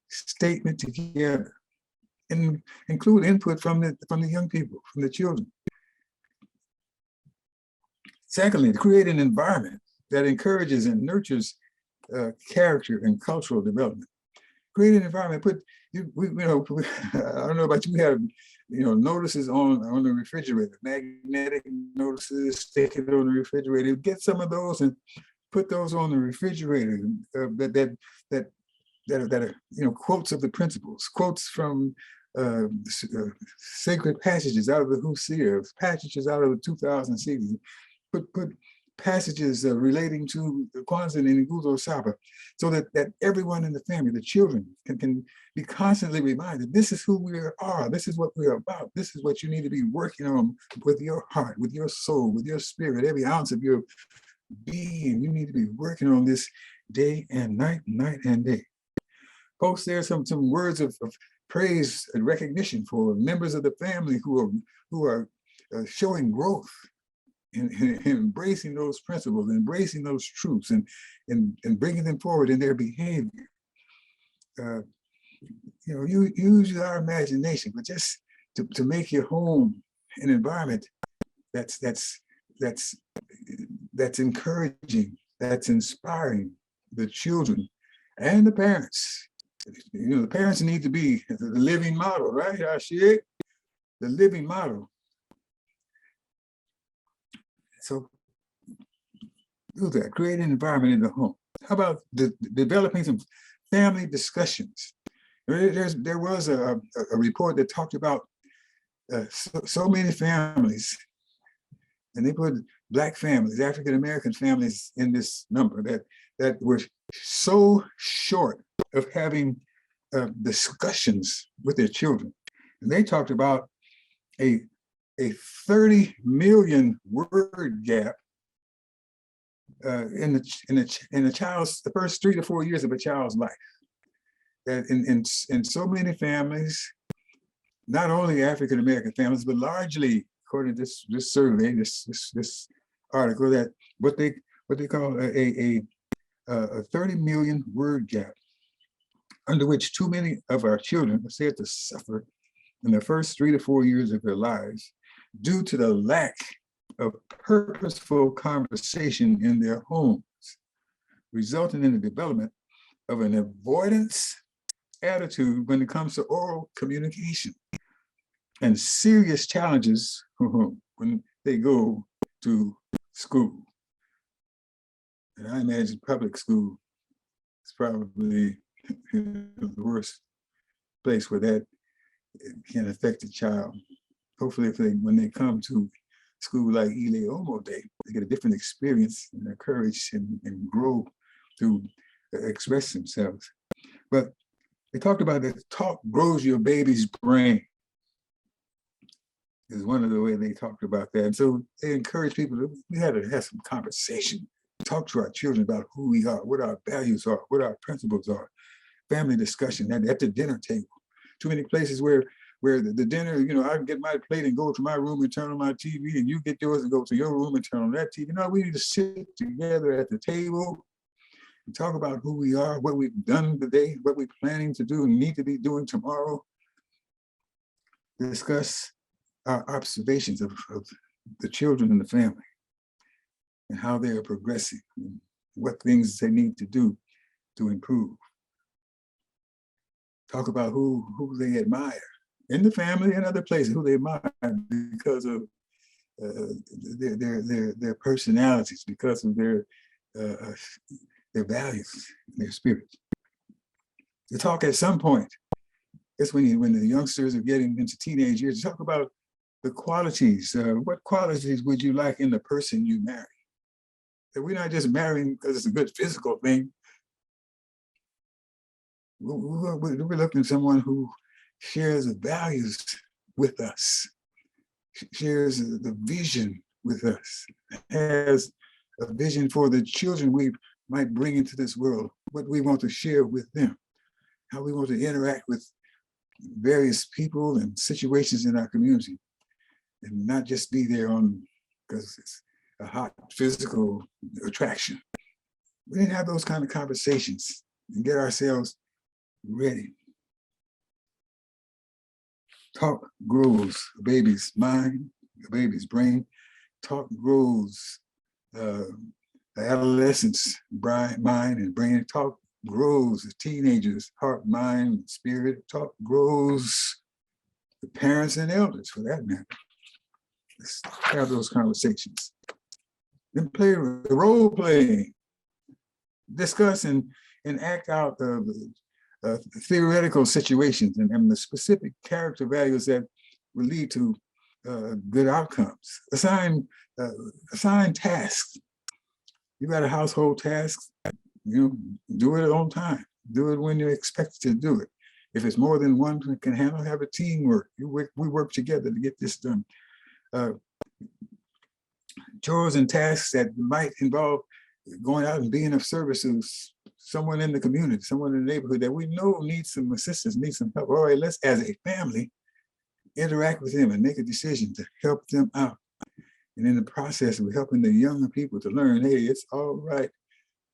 statement together and include input from the young people, from the children. Secondly, to create an environment that encourages and nurtures character and cultural development. Create an environment. I don't know about you, we have notices on the refrigerator, magnetic notices, stick it on the refrigerator. Get some of those and put those on the refrigerator that are quotes of the principles, quotes from sacred passages out of the Husia, passages out of the 2000 seasons. Put passages relating to the Kwanzaa and Nguzo Saba, so that everyone in the family, the children, can be constantly reminded, this is who we are, this is what we're about, this is what you need to be working on with your heart, with your soul, with your spirit, every ounce of your being. You need to be working on this day and night and day. Folks, there's some words of praise and recognition for members of the family who are showing growth in embracing those principles, embracing those truths, and bringing them forward in their behavior. You use our imagination, but just to make your home an environment that's encouraging, that's inspiring the children and the parents. The parents need to be the living model, right, Ashik? The living model. So do that, create an environment in the home. How about developing some family discussions? There was a report that talked about so many families, and they put Black families, African-American families in this number that were so short of having discussions with their children. And they talked about a 30 million word gap in the child's, the first 3 to 4 years of a child's life. That in so many families, not only African-American families, but largely, according to this survey, this article, that what what they call a 30 million word gap, under which too many of our children are said to suffer in the first 3 to 4 years of their lives due to the lack of purposeful conversation in their homes, resulting in the development of an avoidance attitude when it comes to oral communication and serious challenges when they go to school. And I imagine public school is probably the worst place where that can affect a child. Hopefully, when they come to school like Ile Omo Day, they get a different experience and are encouraged and grow to express themselves. But they talked about that talk grows your baby's brain, is one of the ways they talked about that. And so they encourage people we had to have some conversation, talk to our children about who we are, what our values are, what our principles are, family discussion at the dinner table. Too many places where the dinner, I can get my plate and go to my room and turn on my TV, and you get yours and go to your room and turn on that TV. No, we need to sit together at the table and talk about who we are, what we've done today, what we're planning to do and need to be doing tomorrow. Discuss our observations of the children in the family and how they are progressing, and what things they need to do to improve. Talk about who they admire in the family and other places, who they admire because of their personalities, because of their values, their spirit. To talk at some point, that's when the youngsters are getting into teenage years, talk about the qualities. What qualities would you like in the person you marry? That we're not just marrying because it's a good physical thing. We're looking at someone who shares the values with us, shares the vision with us, has a vision for the children we might bring into this world, what we want to share with them, how we want to interact with various people and situations in our community, and not just be there because it's a hot physical attraction. We didn't have those kind of conversations and get ourselves ready. Talk grows a baby's mind, a baby's brain. Talk grows the adolescent's mind and brain. Talk grows the teenager's heart, mind, and spirit. Talk grows the parents and elders, for that matter. Let's have those conversations. Then play role playing. Discuss and act out theoretical situations and the specific character values that will lead to good outcomes. Assign tasks. You got a household task, do it on time. Do it when you're expected to do it. If it's more than one can handle, have a teamwork. We work together to get this done. Chores and tasks that might involve going out and being of service to someone in the community, someone in the neighborhood that we know needs some assistance, needs some help. All right, let's, as a family, interact with them and make a decision to help them out. And in the process, we're helping the younger people to learn, hey, it's all right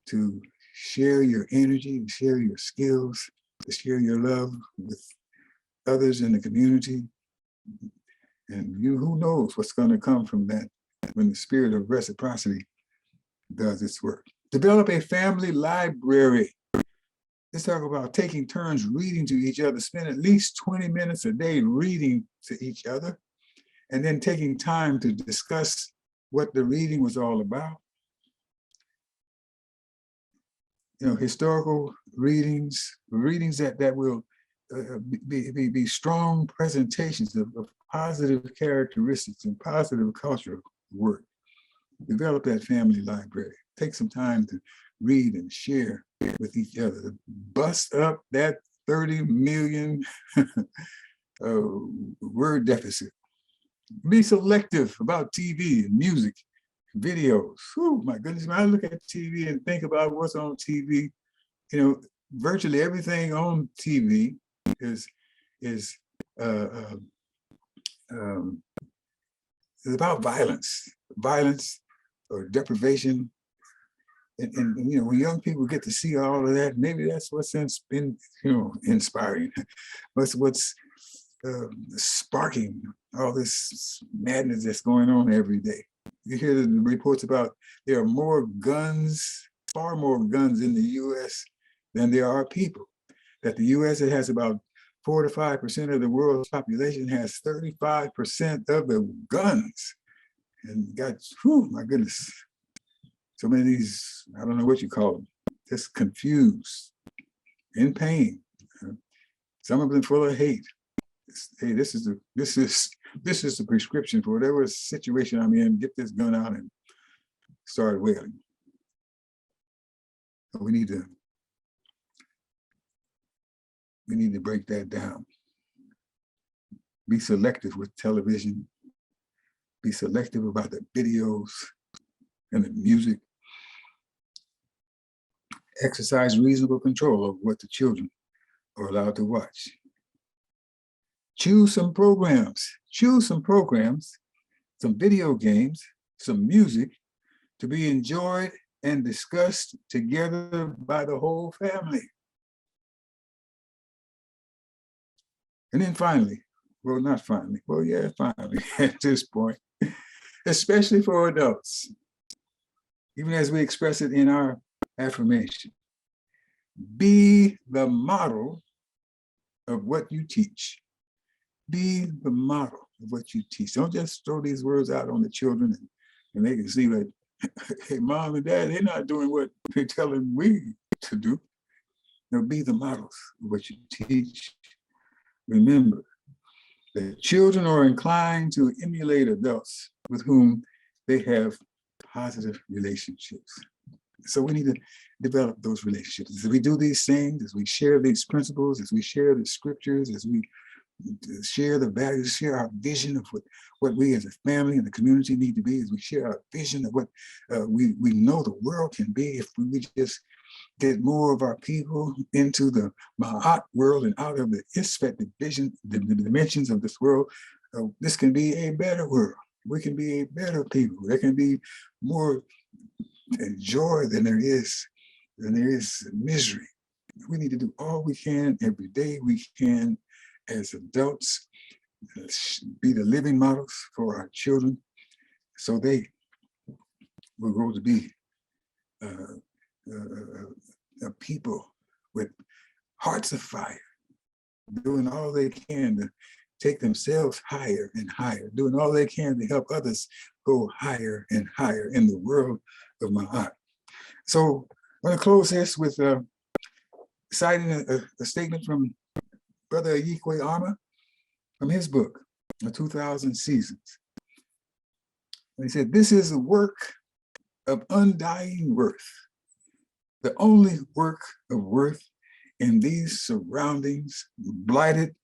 to share your energy, to share your skills, to share your love with others in the community. And who knows what's going to come from that when the spirit of reciprocity does its work. Develop a family library. Let's talk about taking turns reading to each other. Spend at least 20 minutes a day reading to each other, and then taking time to discuss what the reading was all about. Historical readings that will be strong presentations of positive characteristics and positive cultural work. Develop that family library. Take some time to read and share with each other. Bust up that 30 million word deficit. Be selective about TV and music, videos. Oh my goodness, when I look at TV and think about what's on TV, virtually everything on TV is about violence or deprivation and you know, when young people get to see all of that, maybe that's what's been, you know, inspiring. What's sparking all this madness that's going on every day. You hear the reports about there are more guns, far more guns in the US than there are people. That the US, it has about 4 to 5% of the world's population, has 35% of the guns. And got, whew, my goodness, so many of these, I don't know what you call them, just confused, in pain. Some of them full of hate. Hey, this is the prescription for whatever situation I'm in. Get this gun out and start wailing. But we need to break that down. Be selective with television. Be selective about the videos and the music. Exercise reasonable control of what the children are allowed to watch. Choose some programs, some video games, some music to be enjoyed and discussed together by the whole family. And then finally, well, not finally, well, yeah, finally, at this point, especially for adults, even as we express it in our affirmation, be the model of what you teach. Be the model of what you teach. Don't just throw these words out on the children and they can see that, hey, mom and dad, they're not doing what they're telling me to do. Now, be the models of what you teach. Remember that children are inclined to emulate adults with whom they have positive relationships. So we need to develop those relationships. As we do these things, as we share these principles, as we share the scriptures, as we share the values, share our vision of what we as a family and the community need to be, as we share our vision of what we know the world can be if we just get more of our people into the Ma'at world and out of the Isfet division, the dimensions of this world. This can be a better world. We can be a better people. There can be more joy than there is misery. We need to do all we can every day we can as adults, be the living models for our children so they will grow to be a people with hearts of fire, doing all they can to take themselves higher and higher, doing all they can to help others go higher and higher in the world of Ma'at. So I'm going to close this with citing a statement from Brother Ayikwe Arma from his book, The 2000 Seasons. He said, "This is a work of undying worth, the only work of worth in these surroundings, blighted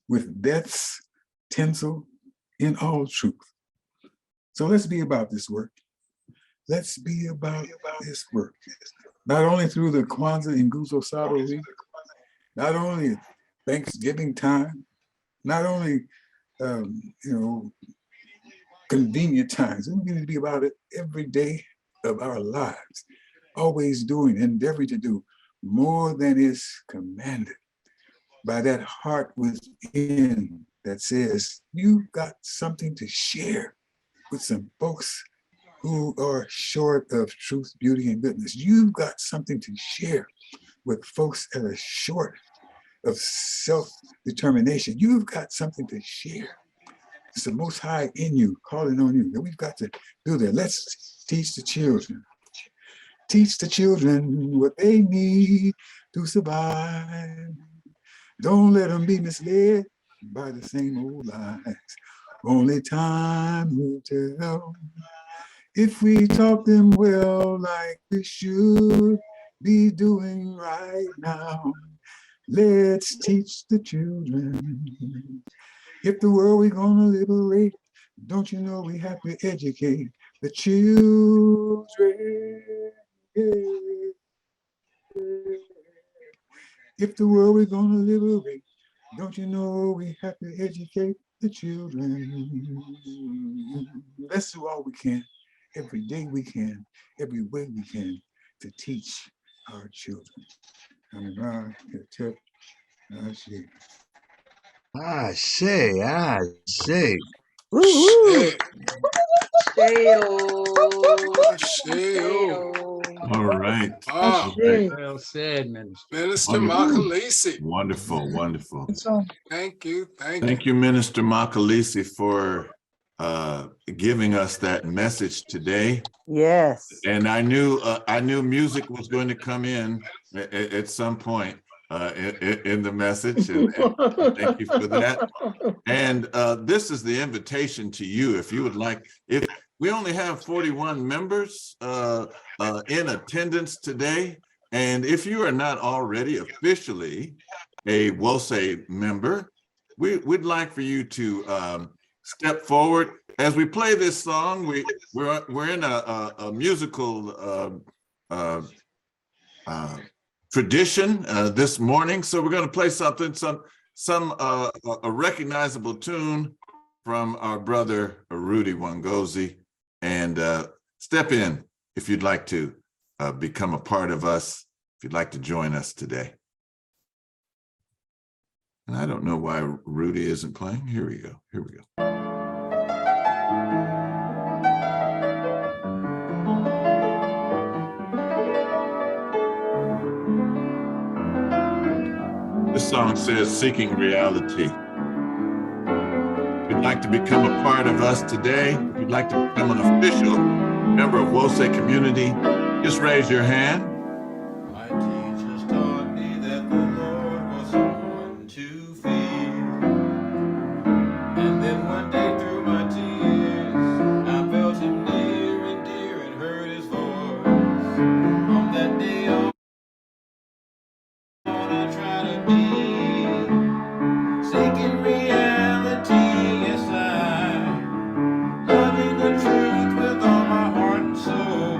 with death's tinsel in all truth." So let's be about this work. Let's be about this work. Not only through the Kwanzaa and Nguzo Sabo week, not only Thanksgiving time, not only convenient times. We need to be about it every day of our lives, always doing, endeavoring to do more than is commanded by that heart within that says, you've got something to share with some folks who are short of truth, beauty, and goodness. You've got something to share with folks that are short of self-determination. You've got something to share. It's the Most High in you, calling on you. We've got to do that. Let's teach the children. Teach the children what they need to survive. Don't let them be misled by the same old lies. Only time will tell if we taught them well like we should be doing right now. Let's teach the children. If the world we're gonna liberate, don't you know we have to educate the children? If the world we're gonna liberate, don't you know we have to educate the children? Let's do all we can, every day we can, every way we can, to teach our children. Amen. Ashe, ashe. Woo-hoo. All right. Ah, Well said, Minister. Minister Wonderful. Makalisi. Wonderful, wonderful. Thank you. Thank you. Thank you, Minister Makalisi, for giving us that message today. Yes. And I knew music was going to come in at some point in the message. And thank you for that. And this is the invitation to you. If you would like, if we only have 41 members in attendance today, and if you are not already officially a WOSE member, we'd like for you to step forward. As we play this song, we're in a musical tradition this morning, so we're going to play a recognizable tune from our brother Rudy Wangozi, and step in if you'd like to become a part of us, if you'd like to join us today. And I don't know why Rudy isn't playing. Here we go. Here we go. This song says, "Seeking Reality." If you'd like to become a part of us today, if you'd like to become an official member of WOSE community, just raise your hand. My teachers taught me that the Lord was someone to fear. And then one day through my tears, I felt him near and dear and heard his voice. On that day on, I try to be seeking reality, yes I, loving the truth with all my heart and soul.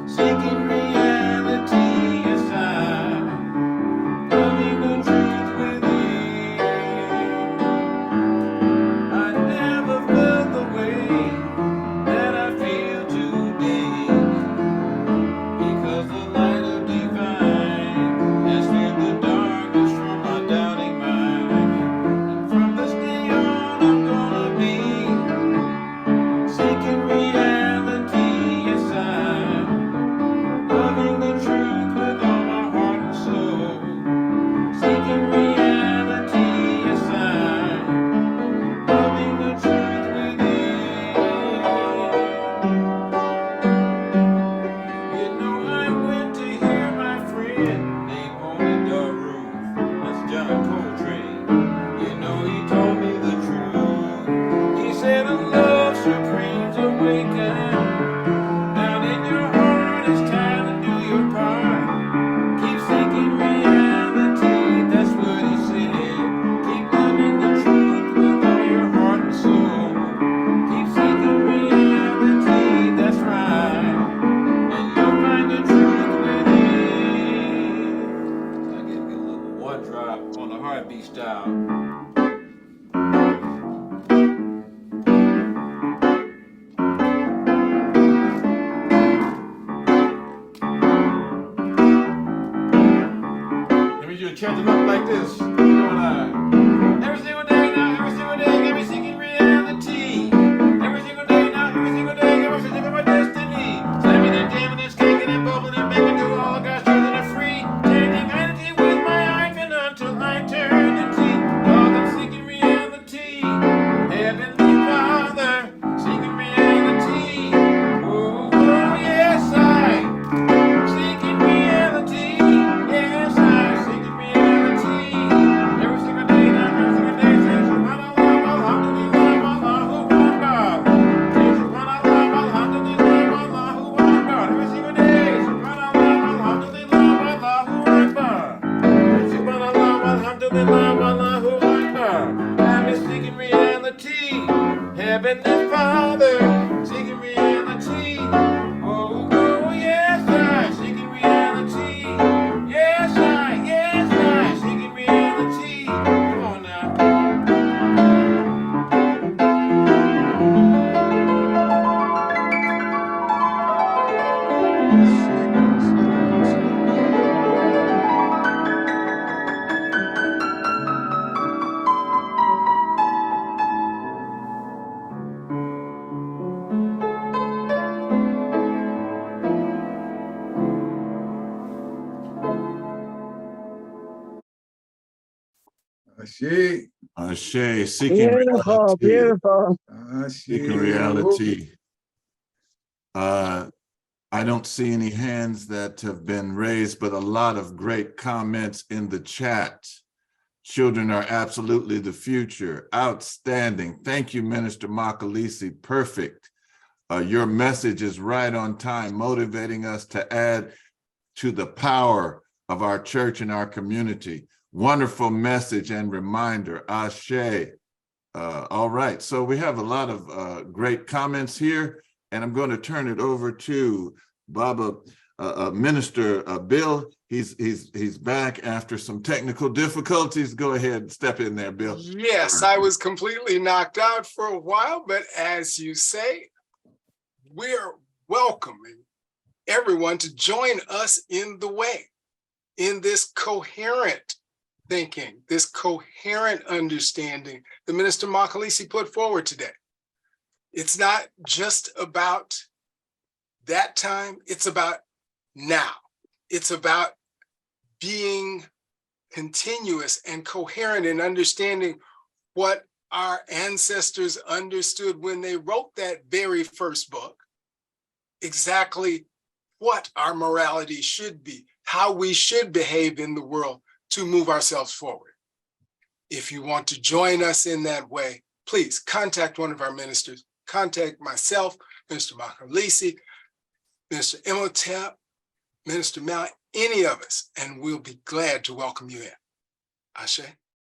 Seeking reality, yes I, loving the truth within. I never felt the way that I feel today, because the light of divine has filled the darkness from my doubting mind. And from this day on I'm gonna be seeking reality, yes I, loving the truth with all my heart and soul. Seeking reality, yes I, loving the truth within. You know I went to hear my friend named Only Daru, that's John Coltrane. You know he told me the truth. He said a love supreme's awakened. Down in your heart, it's time to do your part. Keep seeking reality, that's what he said. Keep loving the truth with all your heart and soul. Keep seeking reality, that's right. And you'll find the truth within. So I get a little one drop on the heartbeat style. Let me just chant it up like this. Every single day now, every single day, got me seeking reality. Every single day now, every single day, got me seeking my destiny. Slamming and jamming and skanking and bubbling and making do all God's children are free. Changing vanity with my hyphen until eternity. Lord, I'm seeking reality. Heavenly Father, seeking reality. Oh, oh yes, I. Seeking reality, yes, I seeking reality. Every single day now, every single day, says subhanallah, alhamdulillah, wallahu akbar. Says subhanallah, alhamdulillah, wallahu akbar. Every single day, subhanallah, alhamdulillah, wallahu akbar. Subhanallah, alhamdulillah, wallahu akbar. I'm seeking reality, Heavenly Father, seeking reality. Oh, oh, yes, I seeking reality. Yes, I seeking reality. Come on now. Ashe. Ashe, seeking Beautiful, reality. beautiful. Ashe. Seeking reality. I don't see any hands that have been raised, but a lot of great comments in the chat. Children are absolutely the future. Outstanding. Thank you, Minister Makalisi. Perfect. Your message is right on time, motivating us to add to the power of our church and our community. Wonderful message and reminder. Ashe. All right, so we have a lot of great comments here, and I'm going to turn it over to Baba Minister Bill. He's back after some technical difficulties. Go ahead, step in there, Bill. Yes, I was completely knocked out for a while, but as you say, we're welcoming everyone to join us in the way, in this coherent thinking, this coherent understanding the Minister Makalisi put forward today. It's not just about that time, it's about now. It's about being continuous and coherent in understanding what our ancestors understood when they wrote that very first book, exactly what our morality should be, how we should behave in the world to move ourselves forward. If you want to join us in that way, please contact one of our ministers, contact myself, Mr. Makalisi, Mr. Imhotep, Minister Mount, any of us, and we'll be glad to welcome you in. Ashe.